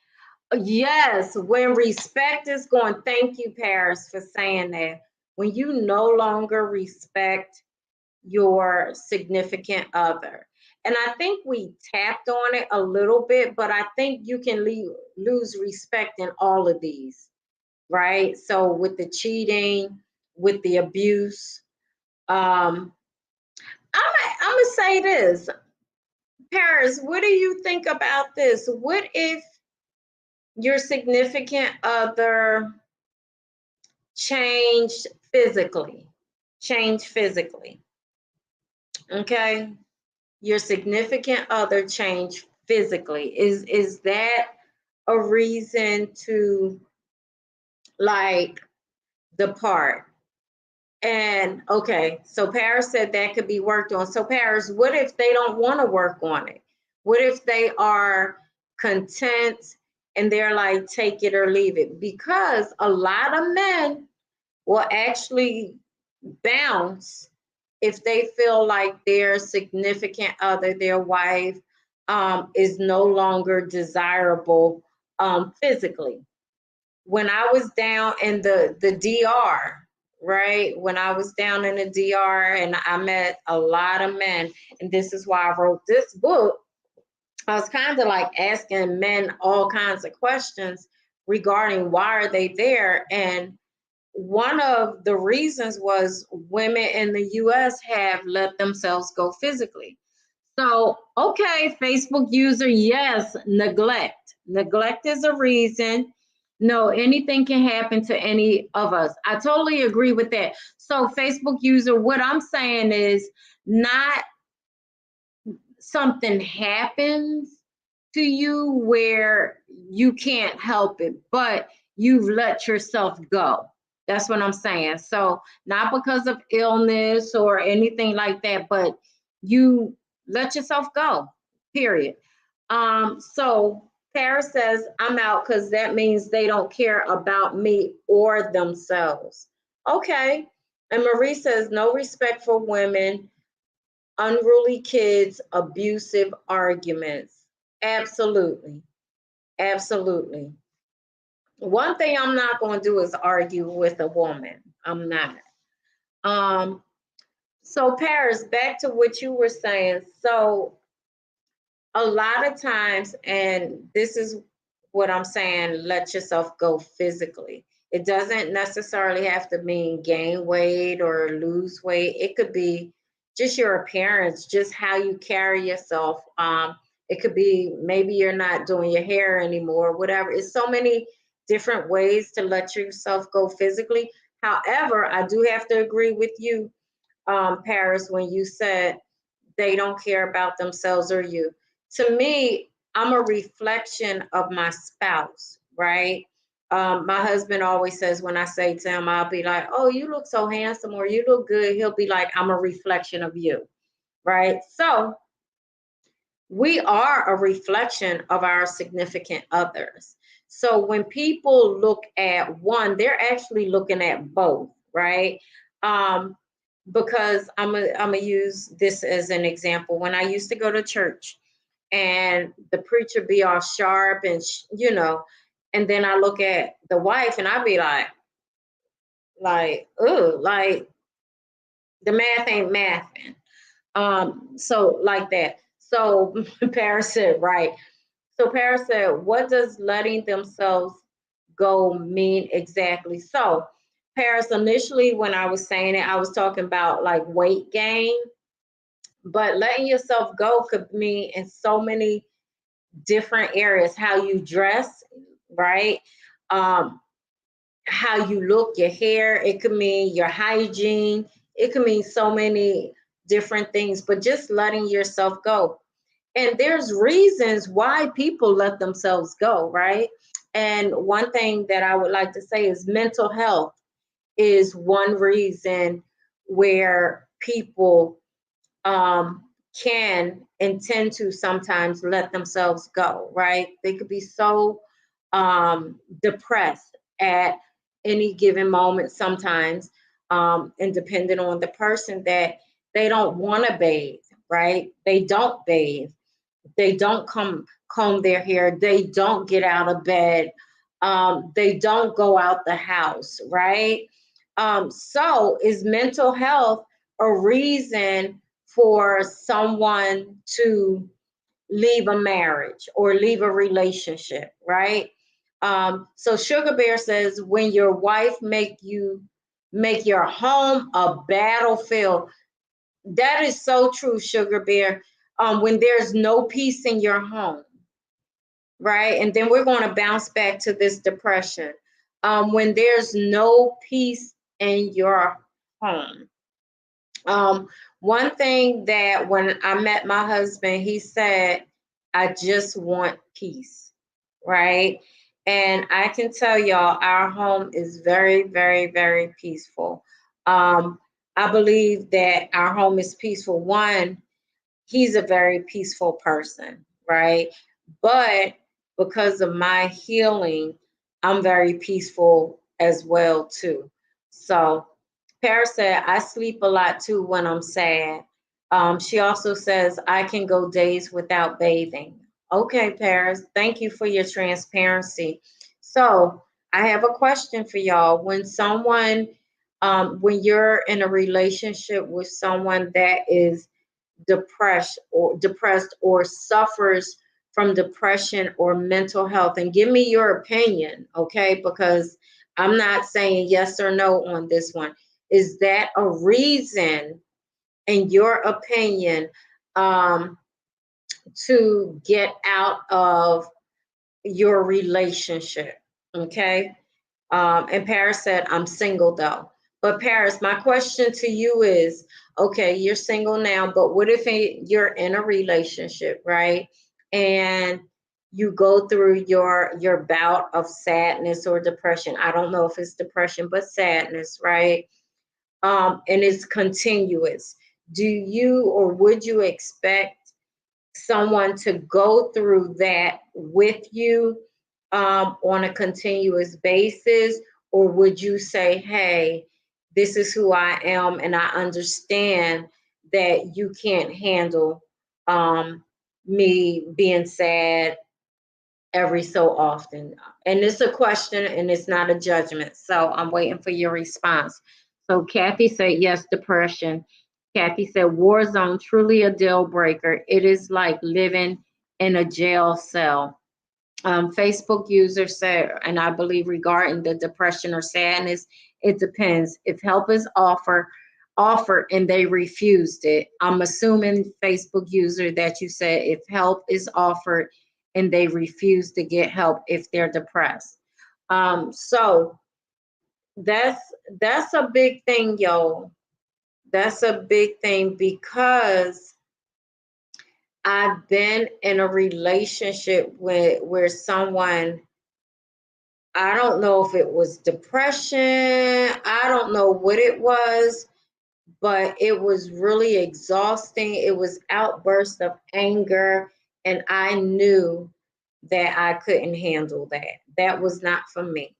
[SPEAKER 1] yes, when respect is gone, thank you, Paris, for saying that. When you no longer respect your significant other. And I think we tapped on it a little bit, but I think you can lose respect in all of these, right? So with the cheating, with the abuse, I'm gonna say this, Paris, what do you think about this? What if your significant other changed physically? Change physically, okay? Your significant other changed physically. Is that a reason to like depart? And okay, so Paris said that could be worked on. So Paris, what if they don't want to work on it? What if they are content and they're like, take it or leave it? Because a lot of men will actually bounce if they feel like their significant other, their wife, is no longer desirable physically. When I was down in the DR, right? When I was down in the DR and I met a lot of men, and this is why I wrote this book, I was kind of like asking men all kinds of questions regarding why are they there. And one of the reasons was women in the US have let themselves go physically. So, okay, Facebook user, yes, neglect. Neglect is a reason. No, anything can happen to any of us. I totally agree with that. So, Facebook user, what I'm saying is not something happens to you where you can't help it, but you've let yourself go. That's what I'm saying. So not because of illness or anything like that, but you let yourself go, period. So Paris says, I'm out because that means they don't care about me or themselves. Okay. And Marie says, no respect for women, unruly kids, abusive arguments. Absolutely. Absolutely. One thing I'm not going to do is argue with a woman. I'm not. Um, so Paris, back to what you were saying. So a lot of times, and this is what I'm saying, let yourself go physically. It doesn't necessarily have to mean gain weight or lose weight. It could be just your appearance, just how you carry yourself. It could be maybe you're not doing your hair anymore, whatever. It's so many different ways to let yourself go physically. However, I do have to agree with you, Paris, when you said they don't care about themselves or you. To me, I'm a reflection of my spouse, right? My husband always says, when I say to him, I'll be like, oh, you look so handsome, or you look good. He'll be like, I'm a reflection of you, right? So we are a reflection of our significant others. So when people look at one, they're actually looking at both, right? Um, because I'm gonna use this as an example. When I used to go to church and the preacher be all sharp and and then I look at the wife and I be oh, like the math ain't mathing. So like that. So Paris said, right. So Paris said, what does letting themselves go mean exactly? So Paris, initially when I was saying it, I was talking about like weight gain, but letting yourself go could mean in so many different areas. How you dress, right? Um, how you look, your hair, it could mean your hygiene, it could mean so many different things, but just letting yourself go. And there's reasons why people let themselves go, right? And one thing that I would like to say is mental health is one reason where people can and tend to sometimes let themselves go, right? They could be so depressed at any given moment sometimes, and depending on the person, that they don't want to bathe, right? They don't bathe. They don't comb their hair. They don't get out of bed. They don't go out the house, right? So is mental health a reason for someone to leave a marriage or leave a relationship, right? So Sugar Bear says, when your wife make your home a battlefield. That is so true, Sugar Bear. When there's no peace in your home, right? And then we're going to bounce back to this depression. When there's no peace in your home. One thing that when I met my husband, he said, I just want peace, right? And I can tell y'all, our home is very, very, very peaceful. I believe that our home is peaceful. One, he's a very peaceful person, right? But because of my healing, I'm very peaceful as well too. So Paris said, I sleep a lot too when I'm sad. She also says, I can go days without bathing. Okay, Paris, thank you for your transparency. So I have a question for y'all. When you're in a relationship with someone that is depressed or suffers from depression or mental health, and give me your opinion, okay? Because I'm not saying yes or no on this one. Is that a reason, in your opinion, to get out of your relationship? Okay. And Paris said, I'm single though. But Paris, my question to you is, okay, you're single now, but what if you're in a relationship, right? And you go through your bout of sadness or depression. I don't know if it's depression, but sadness, right? And it's continuous. Do you or would you expect someone to go through that with you on a continuous basis? Or would you say, hey, this is who I am, and I understand that you can't handle me being sad every so often? And it's a question and it's not a judgment. So I'm waiting for your response. So Kathy said, yes, depression. Kathy said, war zone, truly a deal breaker. It is like living in a jail cell. Facebook user said, and I believe regarding the depression or sadness, it depends. If help is offered and they refused it, I'm assuming Facebook user that you said if help is offered and they refuse to get help if they're depressed. So that's that's a big thing, yo. That's a big thing because I've been in a relationship where someone, I don't know if it was depression, I don't know what it was, but it was really exhausting. It was outbursts of anger, and I knew that I couldn't handle that. That was not for me.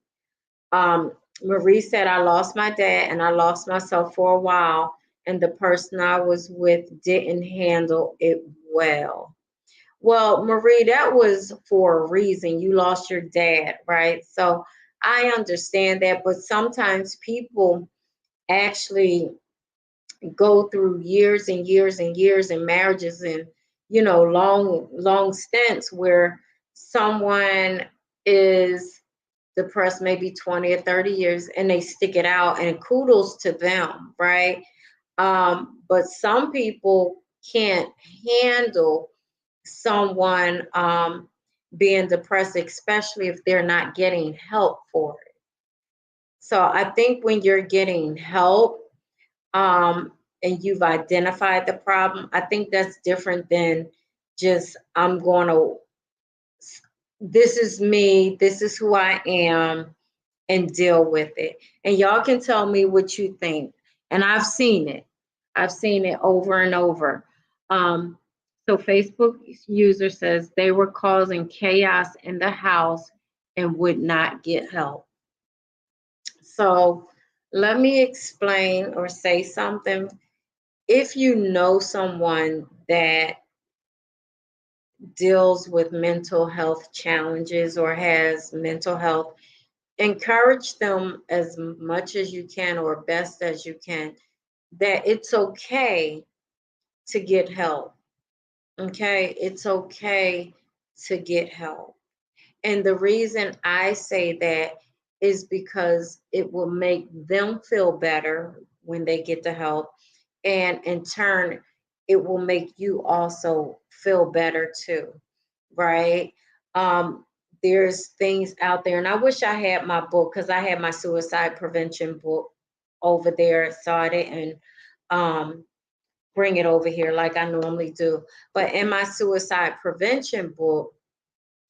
[SPEAKER 1] Um, Marie said, I lost my dad and I lost myself for a while, and the person I was with didn't handle it well. Well, Marie, that was for a reason. You lost your dad, right? So I understand that, but sometimes people actually go through years and years and years in marriages and, long stints where someone is depressed maybe 20 or 30 years and they stick it out, and kudos to them, right? But some people can't handle someone being depressed, especially if they're not getting help for it. So I think when you're getting help, and you've identified the problem, I think that's different than just, I'm going to, this is me, this is who I am, and deal with it. And y'all can tell me what you think. And I've seen it. I've seen it over and over. So Facebook user says they were causing chaos in the house and would not get help. So let me explain or say something. If you know someone that deals with mental health challenges or has mental health, encourage them as much as you can or best as you can that it's okay to get help. Okay, it's okay to get help. And the reason I say that is because it will make them feel better when they get the help. And in turn, it will make you also feel better too, right? There's things out there, and I wish I had my book because I had my suicide prevention book over there, so I didn't bring it over here like I normally do. But in my suicide prevention book,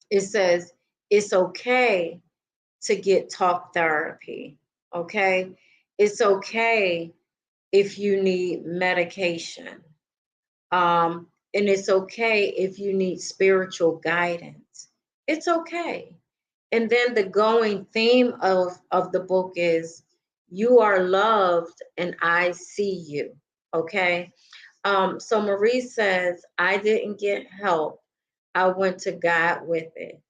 [SPEAKER 1] it says it's okay to get talk therapy. Okay. It's okay if you need medication. And it's okay if you need spiritual guidance. It's okay. And then the going theme of the book is you are loved and I see you. Okay. So Marie says, I didn't get help. I went to God with it.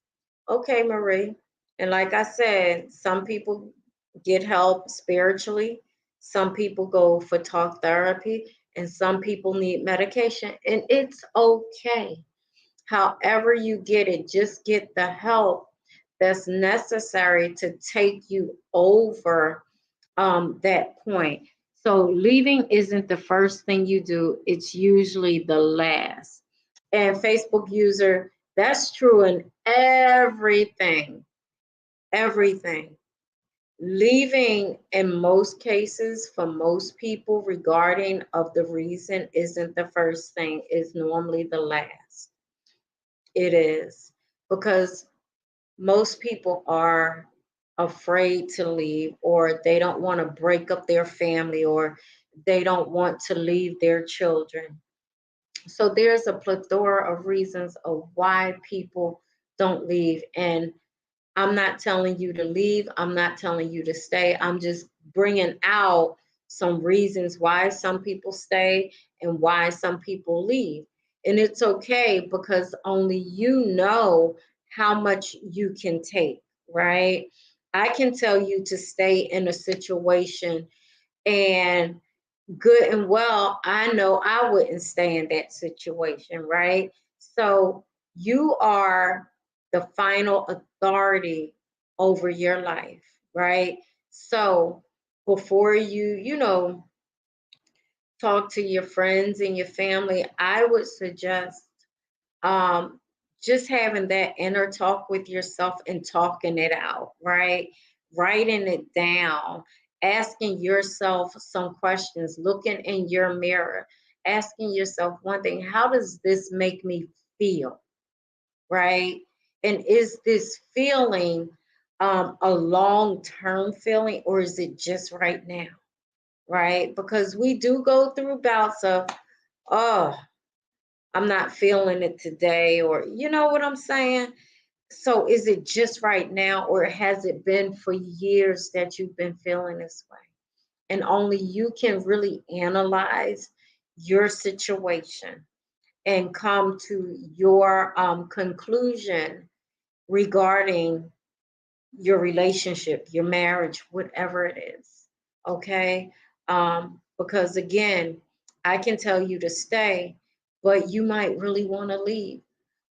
[SPEAKER 1] Okay, Marie. And like I said, some people get help spiritually, some people go for talk therapy, and some people need medication, and it's okay. However, you get it, just get the help that's necessary to take you over that point. So, leaving isn't the first thing you do, it's usually the last. And Facebook user, that's true in everything, everything. Leaving in most cases for most people regarding of the reason isn't the first thing, is normally the last. It is because most people are afraid to leave, or they don't want to break up their family, or they don't want to leave their children. So there's a plethora of reasons of why people don't leave. And I'm not telling you to leave. I'm not telling you to stay. I'm just bringing out some reasons why some people stay and why some people leave. And it's okay because only you know how much you can take, right? I can tell you to stay in a situation, and good and well, I know I wouldn't stay in that situation, right? So you are the final authority over your life, right? So before you talk to your friends and your family, I would suggest um, just having that inner talk with yourself and talking it out, right? Writing it down, asking yourself some questions, looking in your mirror, asking yourself one thing: how does this make me feel, right? And is this feeling a long-term feeling, or is it just right now, right? Because we do go through bouts of, oh, I'm not feeling it today, or you know what I'm saying? So is it just right now, or has it been for years that you've been feeling this way? And only you can really analyze your situation and come to your conclusion regarding your relationship, your marriage, whatever it is. Okay. Because again, I can tell you to stay, but you might really want to leave.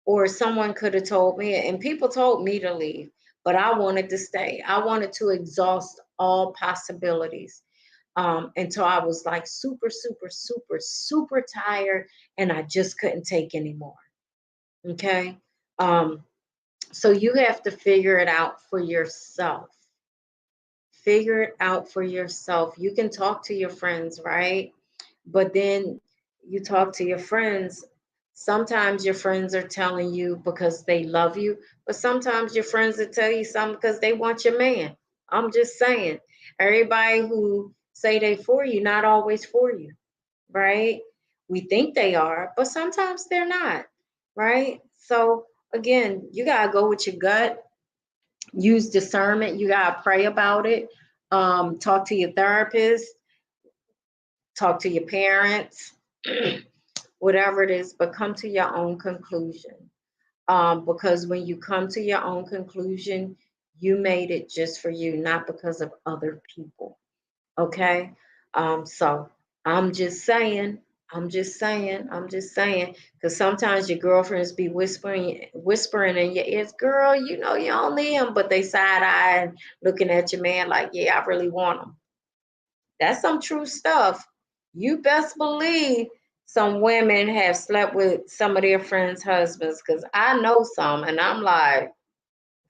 [SPEAKER 1] Or someone could have told me, and people told me to leave, but I wanted to stay. I wanted to exhaust all possibilities until I was like super, super, super, super tired and I just couldn't take anymore. Okay. Um, so you have to figure it out for yourself. Figure it out for yourself. You can talk to your friends, right? But then you talk to your friends. Sometimes your friends are telling you because they love you, but sometimes your friends will tell you something because they want your man. I'm just saying. Everybody who say they for you, not always for you, right? We think they are, but sometimes they're not, right? So again, you gotta go with your gut, use discernment. You gotta pray about it. Talk to your therapist, talk to your parents, whatever it is, but come to your own conclusion. Because when you come to your own conclusion, you made it just for you, not because of other people. Okay. So I'm just saying, I'm just saying, because sometimes your girlfriends be whispering in your ears, girl, you know you don't need him, but they side eye looking at your man like, yeah, I really want him. That's some true stuff. You best believe some women have slept with some of their friends' husbands, because I know some, and I'm like,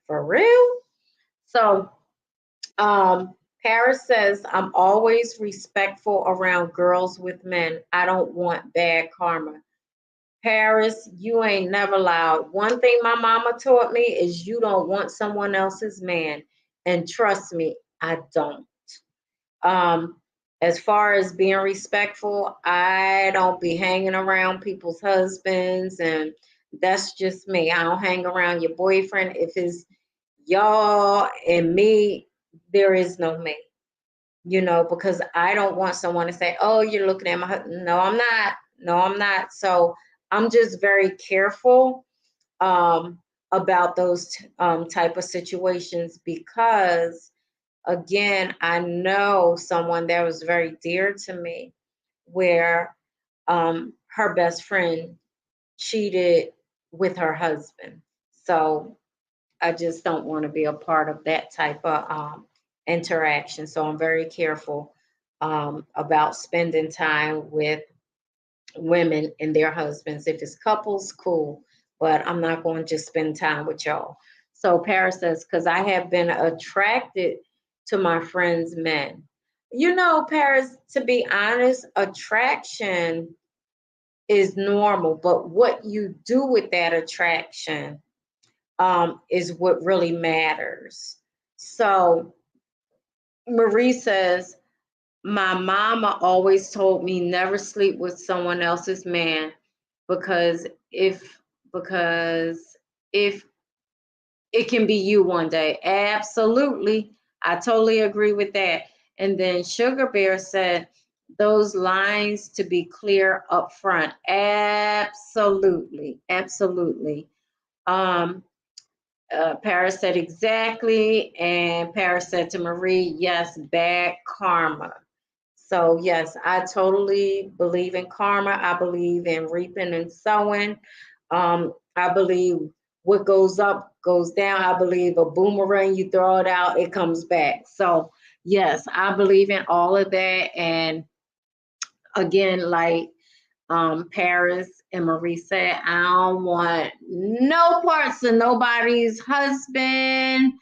[SPEAKER 1] for real? So Paris says, I'm always respectful around girls with men. I don't want bad karma. Paris, you ain't never lied. One thing my mama taught me is you don't want someone else's man. And trust me, I don't. Um, as far as being respectful, I don't be hanging around people's husbands, and that's just me. I don't hang around your boyfriend. If it's y'all and me, there is no me, because I don't want someone to say, oh, you're looking at my husband. No, I'm not. No, I'm not. So I'm just very careful about those type of situations, because again, I know someone that was very dear to me where her best friend cheated with her husband. So I just don't want to be a part of that type of interaction. So I'm very careful about spending time with women and their husbands. If it's couples, cool, but I'm not going to just spend time with y'all. So Paris says, because I have been attracted to my friends' men. Paris, to be honest, attraction is normal, but what you do with that attraction is what really matters. So Marie says, my mama always told me never sleep with someone else's man. because if it can be you one day. Absolutely. I totally agree with that. And then Sugar Bear said those lines to be clear up front. Absolutely. Absolutely. Um, Paris said exactly. And Paris said to Marie, yes, bad karma. So, yes, I totally believe in karma. I believe in reaping and sowing. I believe what goes up goes down. I believe a boomerang, you throw it out, it comes back. So, yes, I believe in all of that. And again, like Paris and Marie said, I don't want no parts of nobody's husband,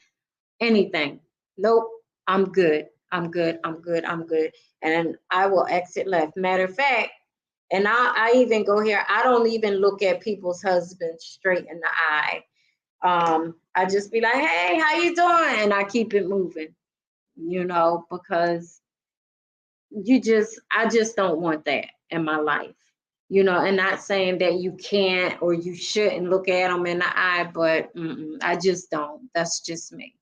[SPEAKER 1] anything. Nope, I'm good. I'm good. I'm good. I'm good. And I will exit left. Matter of fact, and I even go here, I don't even look at people's husbands straight in the eye. I just be like, hey, how you doing? And I keep it moving, because I just don't want that in my life. And not saying that you can't or you shouldn't look at them in the eye, but I just don't. That's just me.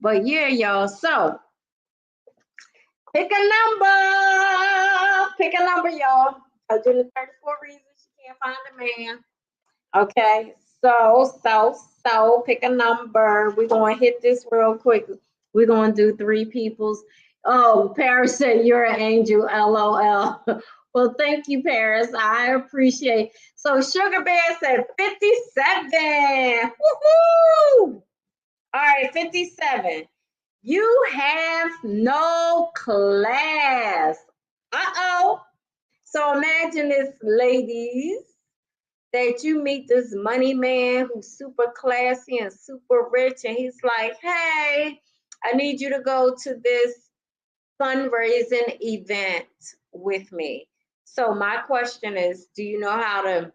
[SPEAKER 1] But yeah, y'all. So pick a number. Pick a number, y'all. I do the 34 reasons you can't find a man. Okay. So pick a number. We're gonna hit this real quick. We're gonna do three people's. Oh, Paris said you're an angel. LOL. Well, thank you, Paris. I appreciate. So Sugar Bear said 57. Woohoo! All right, 57. You have no class. Uh-oh. So imagine this, ladies, that you meet this money man who's super classy and super rich, and he's like, hey, I need you to go to this fundraising event with me. So my question is, do you know how to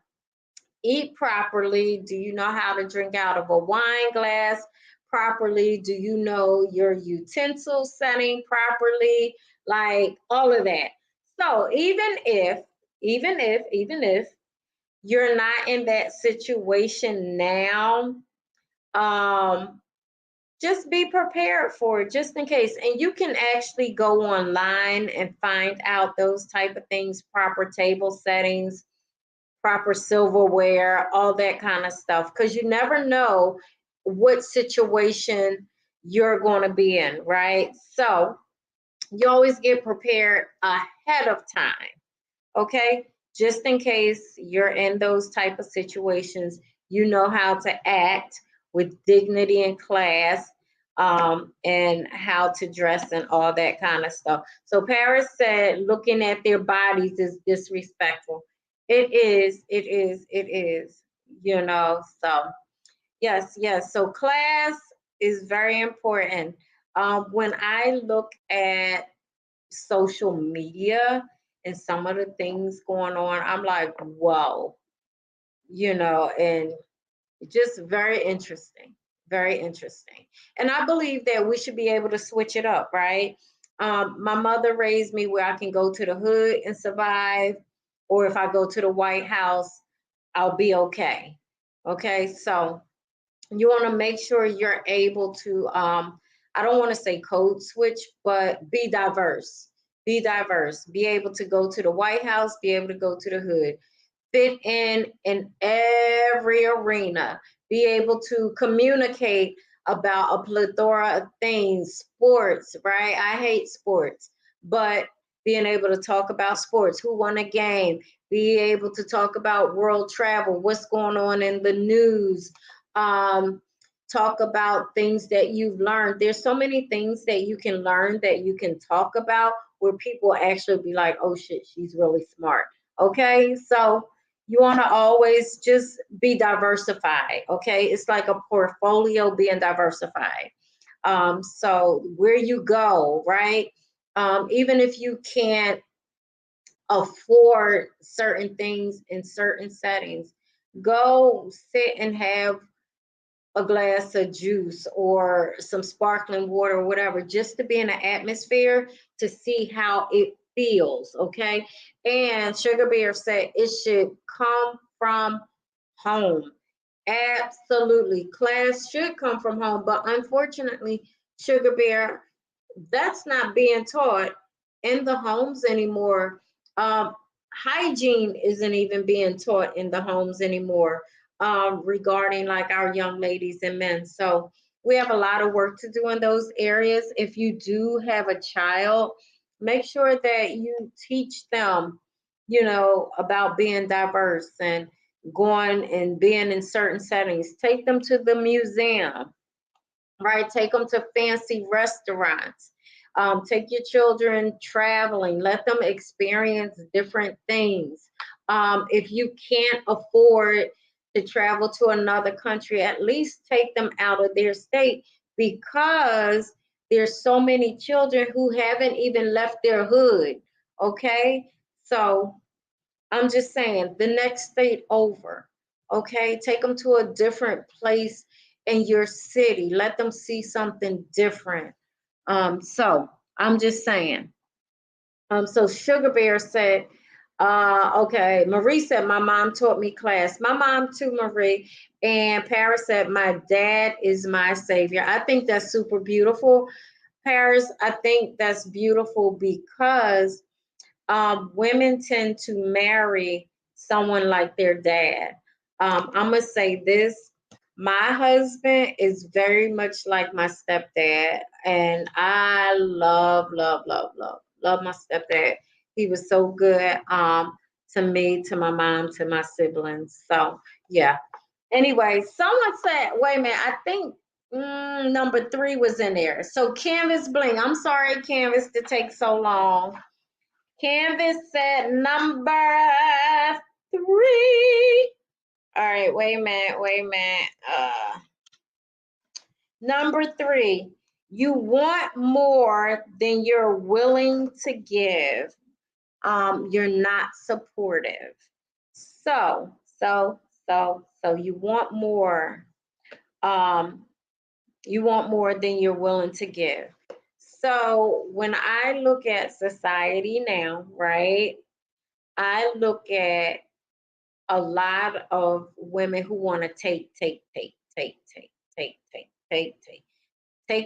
[SPEAKER 1] eat properly? Do you know how to drink out of a wine glass properly? Do you know your utensil setting properly? Like all of that. So even if you're not in that situation now, just be prepared for it just in case. And you can actually go online and find out those type of things, proper table settings, proper silverware, all that kind of stuff, because you never know what situation you're going to be in, right? So you always get prepared ahead of time, okay? Just in case you're in those type of situations, you know how to act with dignity and class, and how to dress and all that kind of stuff. So Paris said looking at their bodies is disrespectful. It is, it is, it is, so yes. So class is very important. When I look at social media and some of the things going on, I'm like, whoa, and just very interesting, very interesting. And I believe that we should be able to switch it up, right? My mother raised me where I can go to the hood and survive, or if I go to the White House, I'll be okay. Okay, so you want to make sure you're able to, I don't want to say code switch, but be diverse. Be diverse. Be able to go to the White House, be able to go to the hood, fit in every arena, be able to communicate about a plethora of things, sports, right? I hate sports, but being able to talk about sports, who won a game, be able to talk about world travel, what's going on in the news, talk about things that you've learned. There's so many things that you can learn that you can talk about where people actually be like, oh shit, she's really smart. Okay, so you want to always just be diversified. Okay, it's like a portfolio being diversified. So where you go, right? Even if you can't afford certain things in certain settings, go sit and have a glass of juice or some sparkling water or whatever, just to be in an atmosphere to see how it feels, okay? And Sugar Bear said it should come from home. Absolutely. Class should come from home, but unfortunately, Sugar Bear, that's not being taught in the homes anymore. Hygiene isn't even being taught in the homes anymore, regarding like our young ladies and men. So we have a lot of work to do in those areas. If you do have a child, make sure that you teach them, about being diverse and going and being in certain settings. Take them to the museum, right? Take them to fancy restaurants. Take your children traveling. Let them experience different things. If you can't afford to travel to another country, at least take them out of their state, because there's so many children who haven't even left their hood. Okay, so I'm just saying, the next state over, okay? Take them to a different place in your city. Let them see something different. So I'm just saying. So Sugar Bear said, okay, Marie said, my mom taught me class. My mom too, Marie. And Paris said, my dad is my savior. I think that's super beautiful. Paris, I think that's beautiful because women tend to marry someone like their dad. I'm gonna say this: my husband is very much like my stepdad, and I love, love, love, love, love my stepdad. He was so good to me, to my mom, to my siblings. So yeah. Anyway, someone said, wait a minute, I think number 3 was in there. So Canvas Bling, I'm sorry, Canvas, to take so long. Canvas said number 3. All right, wait a minute. Number 3, you want more than you're willing to give. You're not supportive. So you want more. You want more than you're willing to give. So when I look at society now, right, I look at a lot of women who want to take. Take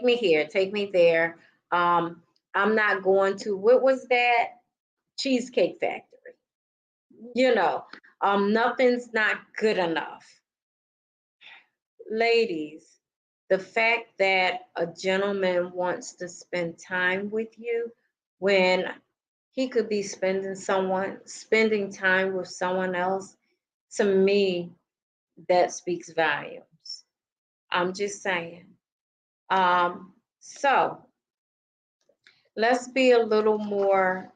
[SPEAKER 1] me here, take me there. I'm not going to, what was that? Cheesecake Factory. Nothing's not good enough. Ladies, the fact that a gentleman wants to spend time with you when he could be spending time with someone else, to me, that speaks volumes. I'm just saying. So let's be a little more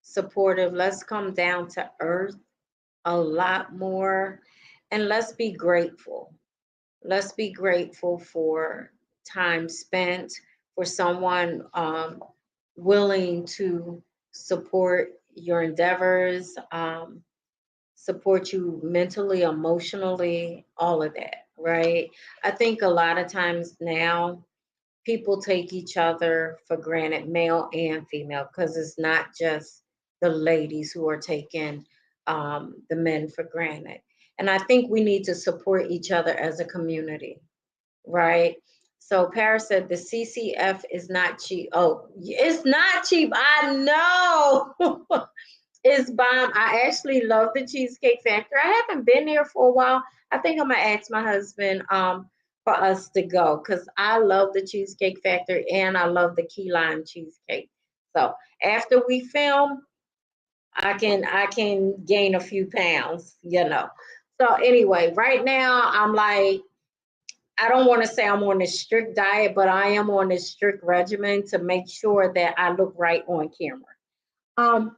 [SPEAKER 1] supportive. Let's come down to earth a lot more, and let's be grateful. Let's be grateful for time spent, for someone willing to support your endeavors, support you mentally, emotionally, all of that, right? I think a lot of times now people take each other for granted, male and female, because it's not just the ladies who are taking the men for granted. And I think we need to support each other as a community, right? So Paris said the CCF is not cheap. Oh, it's not cheap. I know. It's bomb. I actually love the Cheesecake Factory. I haven't been there for a while. I think I'm gonna ask my husband for us to go, because I love the Cheesecake Factory and I love the key lime cheesecake. So after we film, I can gain a few pounds. So anyway, right now I'm like, I don't want to say I'm on a strict diet, but I am on a strict regimen to make sure that I look right on camera. Um,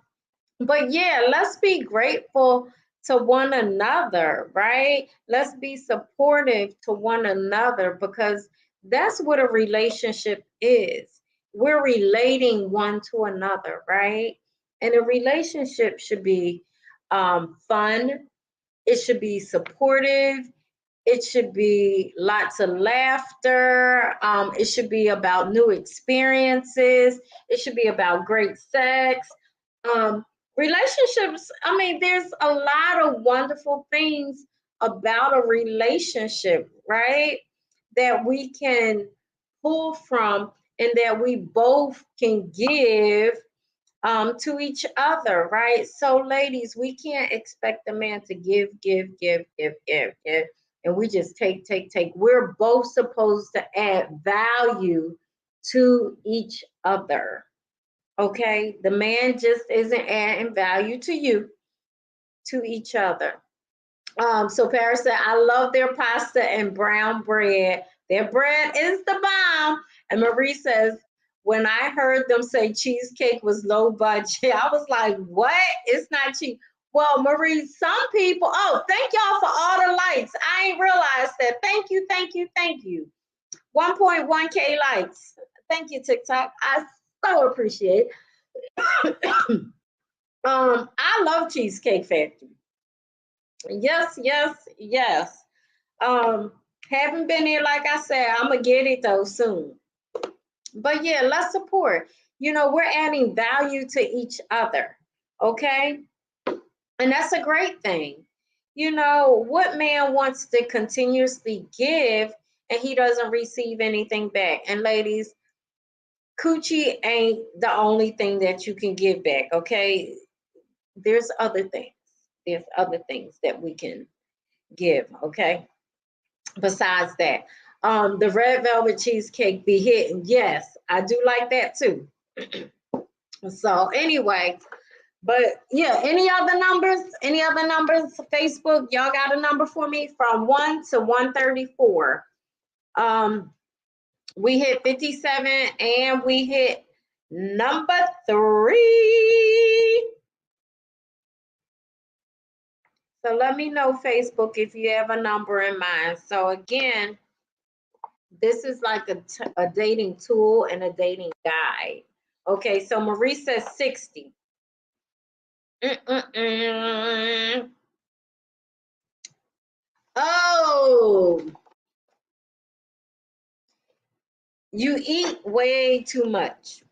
[SPEAKER 1] but yeah, let's be grateful to one another, right? Let's be supportive to one another, because that's what a relationship is. We're relating one to another, right? And a relationship should be fun, it should be supportive, it should be lots of laughter, it should be about new experiences, it should be about great sex. Um, Relationships, I mean, there's a lot of wonderful things about a relationship, right? That we can pull from and that we both can give to each other, right? So, ladies, we can't expect a man to give, and we just take. We're both supposed to add value to each other, okay? The man just isn't adding value to you, to each other. So Paris said, I love their pasta and brown bread. Their bread is the bomb. And Marie says, when I heard them say cheesecake was low budget, I was like, what? It's not cheap. Well, Marie, some people, oh, thank y'all for all the likes. I ain't realized that. Thank you, thank you, thank you. 1.1K likes. Thank you, TikTok. I so appreciate it. I love Cheesecake Factory. Yes, yes, yes. Um, haven't been here, like I said, I'm gonna get it though soon. But yeah, let's support. You know, we're adding value to each other, okay? And that's a great thing. You know, what man wants to continuously give and he doesn't receive anything back? And ladies, coochie ain't the only thing that you can give back, okay? There's other things. There's other things that we can give, okay? Besides that, the red velvet cheesecake be hitting. Yes, I do like that too. So anyway, but yeah, any other numbers? Any other numbers? Facebook, y'all got a number for me from 1 to 134. We hit 57 and we hit number 3. So let me know, Facebook, if you have a number in mind. So again, this is like a dating tool and a dating guide. Okay, so Marie says 60. Oh, you eat way too much.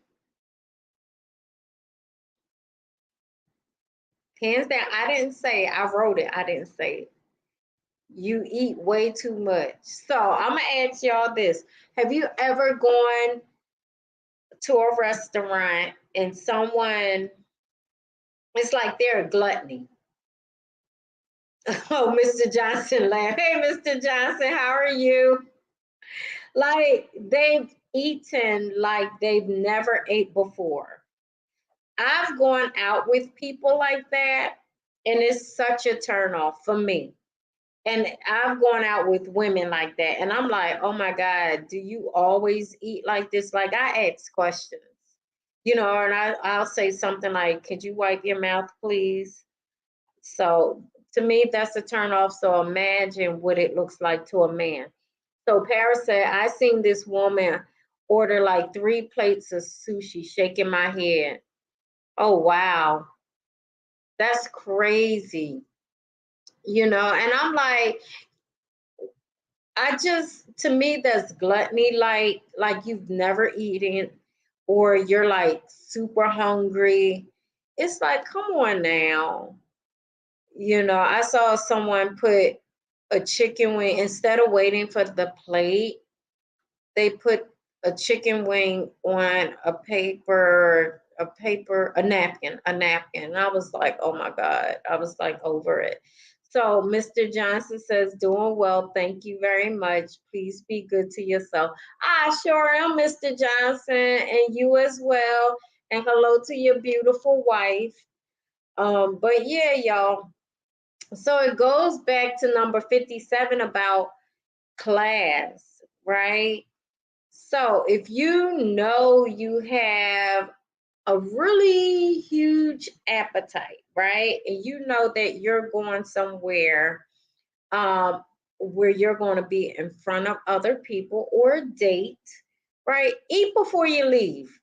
[SPEAKER 1] Hands down, I didn't say, I wrote it, I didn't say it. You eat way too much. So I'm gonna ask y'all this. Have you ever gone to a restaurant and someone, it's like they're a gluttony? Oh, Mr. Johnson laughed. Hey, Mr. Johnson, how are you? Like they've eaten like they've never ate before. I've gone out with people like that, and it's such a turnoff for me. And I've gone out with women like that, and I'm like, oh my God, do you always eat like this? Like I ask questions, you know, and I'll say something like, could you wipe your mouth, please? So to me, that's a turn off. So imagine what it looks like to a man. So Paris said, I seen this woman order like 3 plates of sushi, shaking my head. Oh, wow. That's crazy. You know, and I'm like, to me, that's gluttony, like you've never eaten, or you're like super hungry. It's like, come on now. You know, I saw someone put a chicken wing, instead of waiting for the plate, they put a chicken wing on a napkin. And I was like, oh my God, I was like over it. So Mr. Johnson says, doing well. Thank you very much. Please be good to yourself. I sure am, Mr. Johnson, and you as well. And hello to your beautiful wife. But yeah, y'all. So it goes back to number 57 about class, right? So if you know you have a really huge appetite, right? And you know that you're going somewhere where you're going to be in front of other people or a date, right? Eat before you leave.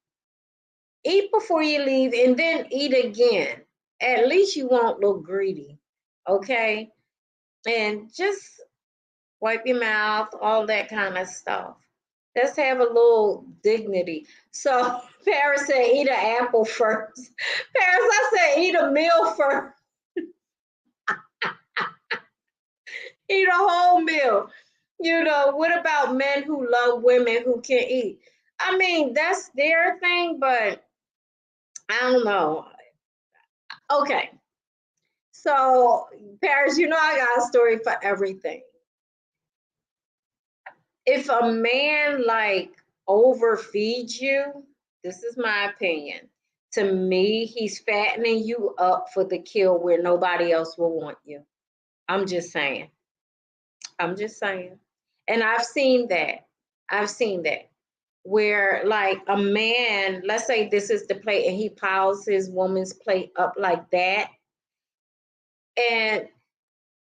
[SPEAKER 1] Eat before you leave and then eat again. At least you won't look greedy, okay? And just wipe your mouth, all that kind of stuff. Let's have a little dignity. So Paris said, eat an apple first. Paris, I said, eat a meal first. Eat a whole meal. You know, what about men who love women who can eat? I mean, that's their thing, but I don't know. Okay. So, Paris, you know, I got a story for everything. If a man like overfeeds you, this is my opinion. To me, he's fattening you up for the kill where nobody else will want you. I'm just saying. I'm just saying. And I've seen that. I've seen that. Where like a man, let's say this is the plate and he piles his woman's plate up like that. And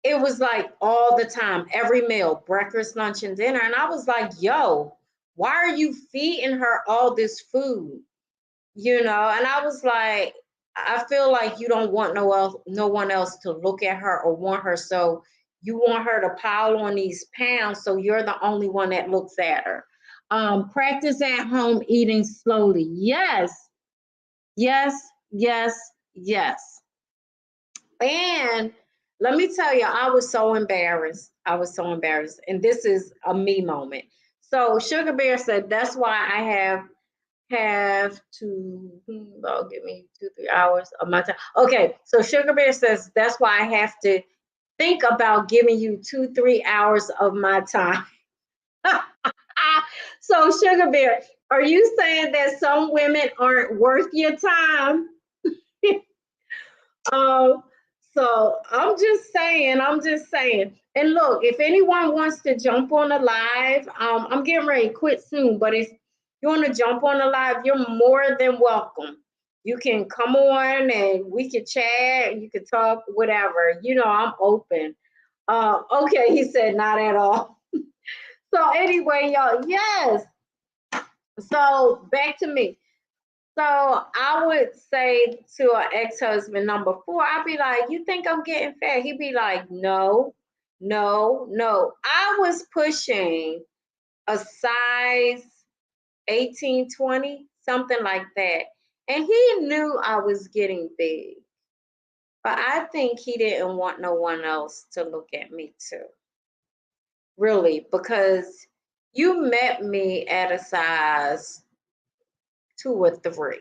[SPEAKER 1] it was like all the time, every meal, breakfast, lunch, and dinner. And I was like, yo, why are you feeding her all this food? You know, and I was like, I feel like you don't want no one else to look at her or want her. So you want her to pile on these pounds, so you're the only one that looks at her. Practice at home eating slowly. Yes, yes, yes, yes. And let me tell you, I was so embarrassed. I was so embarrassed. And this is a me moment. So Sugar Bear said, that's why I have to about give me 2-3 hours of my time. Okay, so Sugar Bear says that's why I have to think about giving you 2-3 hours of my time. So Sugar Bear, are you saying that some women aren't worth your time? Um, so I'm just saying. And look, if anyone wants to jump on a live, I'm getting ready to quit soon, but if you want to jump on a live, you're more than welcome. You can come on and we can chat, you can talk, whatever. You know, I'm open. Okay, he said not at all. So anyway, y'all, yes. So back to me. So I would say to an ex-husband number 4, I'd be like, you think I'm getting fat? He'd be like, no, no, no. I was pushing a size 18, 20, something like that. And he knew I was getting big. But I think he didn't want no one else to look at me too. Really, because you met me at a size 2 or 3.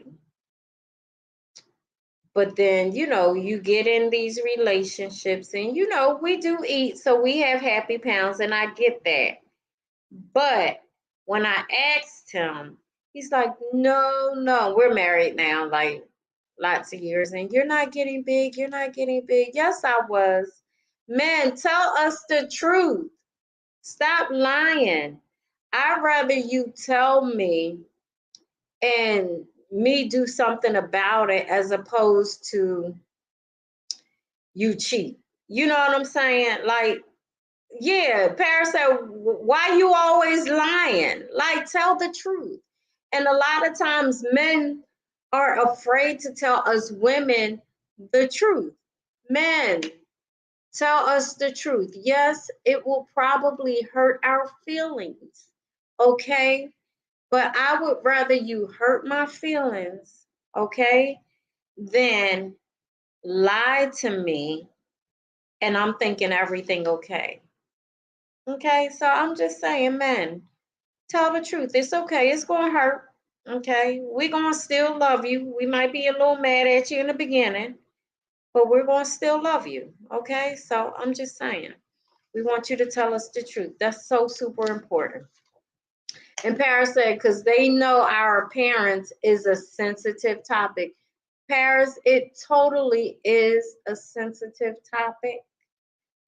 [SPEAKER 1] But then, you know, you get in these relationships and, you know, we do eat. So we have happy pounds and I get that. But when I asked him, he's like, no, no, we're married now, like lots of years. And you're not getting big. You're not getting big. Yes, I was. Man, tell us the truth. Stop lying. I'd rather you tell me and me do something about it as opposed to you cheat. You know what I'm saying? Like, yeah, Paris said, why you always lying? Like, tell the truth. And a lot of times men are afraid to tell us women the truth. Men, tell us the truth. Yes, it will probably hurt our feelings. Okay? But I would rather you hurt my feelings, okay, than lie to me and I'm thinking everything okay. Okay, so I'm just saying, men, tell the truth. It's okay. It's gonna hurt. Okay, we're gonna still love you. We might be a little mad at you in the beginning, but we're gonna still love you. Okay, so I'm just saying, we want you to tell us the truth. That's so super important. And Paris said, because they know our parents is a sensitive topic. Paris, it totally is a sensitive topic.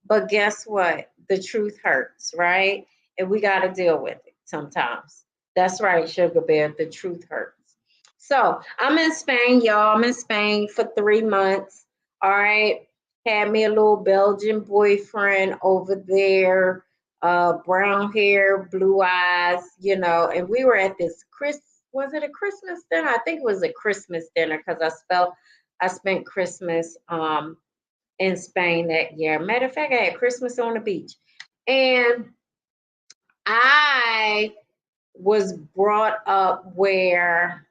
[SPEAKER 1] But guess what? The truth hurts, right? And we got to deal with it sometimes. That's right, Sugar Bear. The truth hurts. So I'm in Spain, y'all. I'm in Spain for 3 months. All right. Had me a little Belgian boyfriend over there, brown hair, blue eyes, you know, and we were at this was it a Christmas dinner? I think it was a Christmas dinner because I spent Christmas in Spain that year. Matter of fact, I had Christmas on the beach. And I was brought up where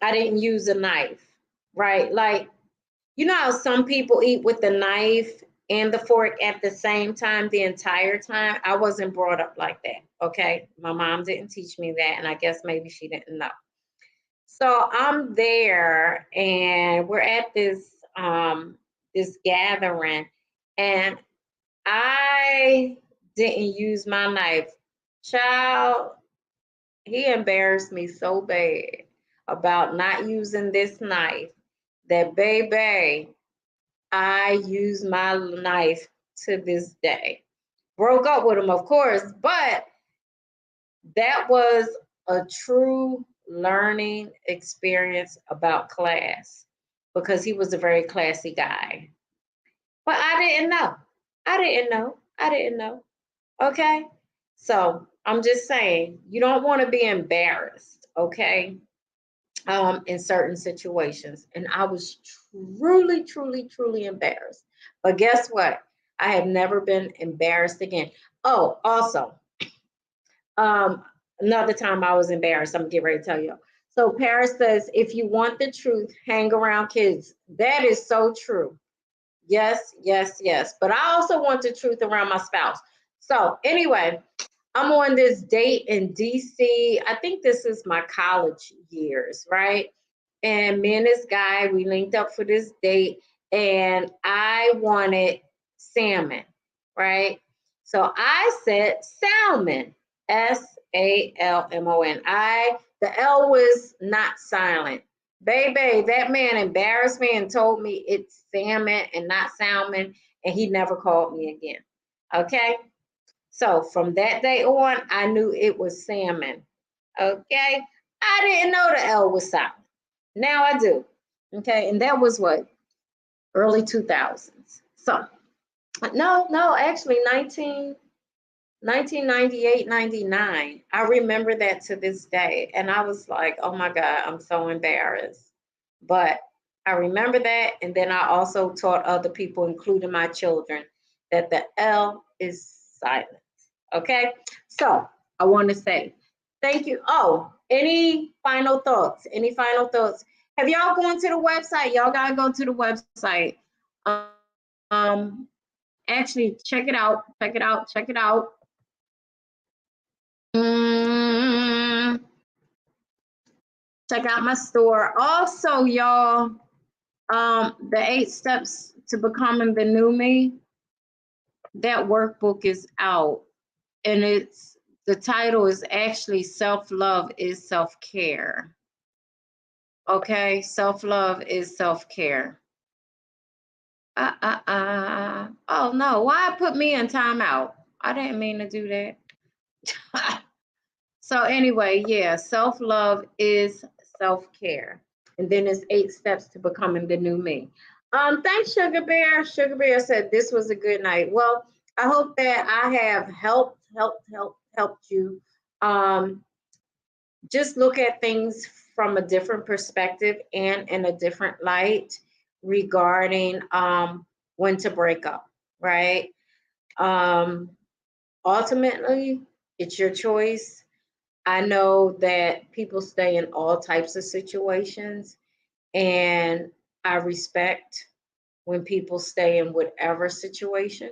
[SPEAKER 1] I didn't use a knife, right? Like, you know how some people eat with the knife and the fork at the same time the entire time? I wasn't brought up like that, okay? My mom didn't teach me that, and I guess maybe she didn't know. So I'm there, and we're at this gathering, and I didn't use my knife. Child, he embarrassed me so bad about not using this knife that, baby, I use my knife to this day. Broke up with him, of course, but that was a true learning experience about class because he was a very classy guy. But I didn't know. I didn't know. I didn't know. Okay. So I'm just saying, you don't want to be embarrassed, okay, in certain situations. And I was truly, truly, truly embarrassed. But guess what? I have never been embarrassed again. Oh, also, um, another time I was embarrassed. I'm getting ready to tell you. So Paris says, if you want the truth, hang around kids. That is so true. Yes, yes, yes. But I also want the truth around my spouse. So anyway, I'm on this date in DC. I think this is my college years, right? And me and this guy, we linked up for this date, and I wanted salmon, right? So I said salmon, Salmon. The L was not silent. Baby, that man embarrassed me and told me it's salmon and not salmon, and he never called me again. Okay? So from that day on, I knew it was salmon. Okay? I didn't know the L was silent. Now I do. Okay? And that was what? Early 2000s. So, no, actually 1998, 99. I remember that to this day. And I was like, oh my God, I'm so embarrassed. But I remember that. And then I also taught other people, including my children, that the L is silent. Okay. So I want to say thank you. Oh, any final thoughts? Any final thoughts? Have y'all gone to the website? Y'all got to go to the website. Actually, check it out. Check it out. Check it out. Mm, check out my store. Also, y'all, the 8 steps to becoming the new me, that workbook is out. And the title is actually Self-Love is Self-Care. Okay, self-love is self-care. Oh no, why put me in timeout? I didn't mean to do that. So anyway, yeah, self-love is self-care. And then it's 8 steps to becoming the new me. Thanks, Sugar Bear. Sugar Bear said this was a good night. Well, I hope that I have helped you. Just look at things from a different perspective and in a different light regarding when to break up, right? Ultimately, it's your choice. I know that people stay in all types of situations, and I respect when people stay in whatever situation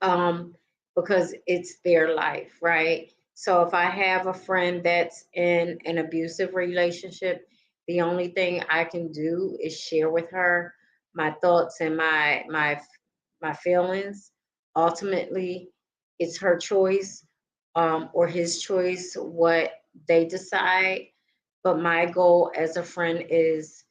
[SPEAKER 1] um, because it's their life, right? So if I have a friend that's in an abusive relationship, the only thing I can do is share with her my thoughts and my feelings. Ultimately, it's her choice or his choice what they decide. But my goal as a friend is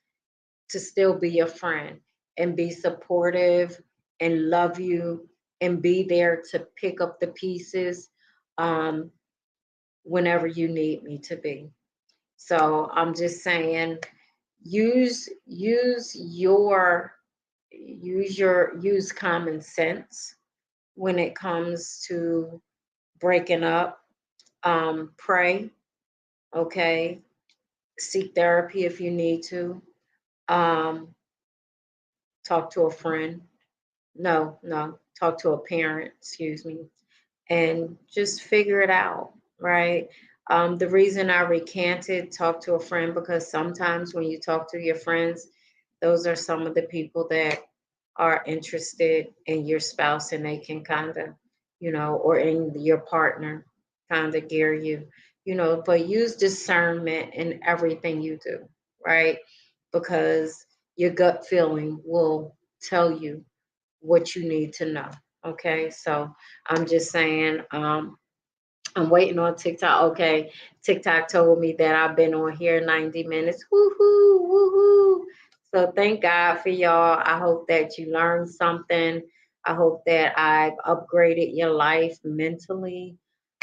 [SPEAKER 1] to still be a friend and be supportive and love you and be there to pick up the pieces um, whenever you need me to be. So I'm just saying, use common sense when it comes to breaking up. Pray, okay. Seek therapy if you need to. Um, talk to a friend. No, talk to a parent, excuse me. and just figure it out, right? The reason I recanted, talk to a friend, because sometimes when you talk to your friends, those are some of the people that are interested in your spouse, and they can kind of, or in your partner, kind of gear you, but use discernment in everything you do, right? Because your gut feeling will tell you what you need to know. Okay, so I'm just saying, I'm waiting on TikTok. Okay, TikTok told me that I've been on here 90 minutes. Woohoo, woohoo. So thank God for y'all. I hope that you learned something. I hope that I've upgraded your life mentally,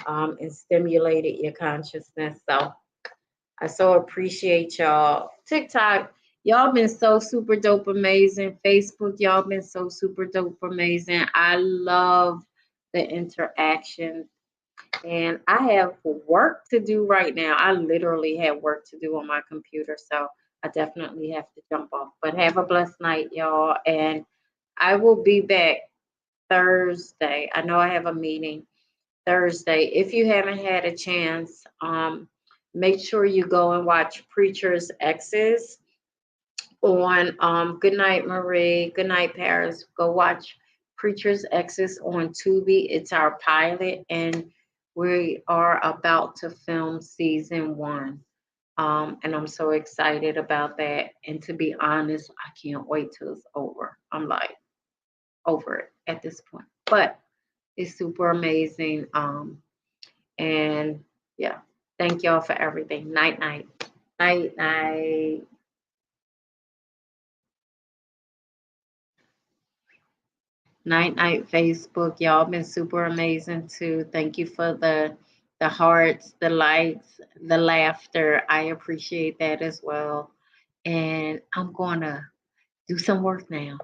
[SPEAKER 1] and stimulated your consciousness. So I so appreciate y'all. TikTok, y'all been so super dope amazing. Facebook, y'all been so super dope amazing. I love the interaction. And I have work to do right now. I literally have work to do on my computer. So I definitely have to jump off. But have a blessed night, y'all. And I will be back Thursday. I know I have a meeting Thursday. If you haven't had a chance, make sure you go and watch Preacher's Exes on Good Night Marie, Good Night Paris. Go watch Preacher's Exes on Tubi. It's our pilot, and we are about to film season 1. And I'm so excited about that. And to be honest, I can't wait till it's over. I'm like over it at this point. But it's super amazing. And yeah, thank y'all for everything. Night night. Night night. Night night Facebook. Y'all been super amazing too. Thank you for the hearts, the likes, the laughter. I appreciate that as well. And I'm gonna do some work now.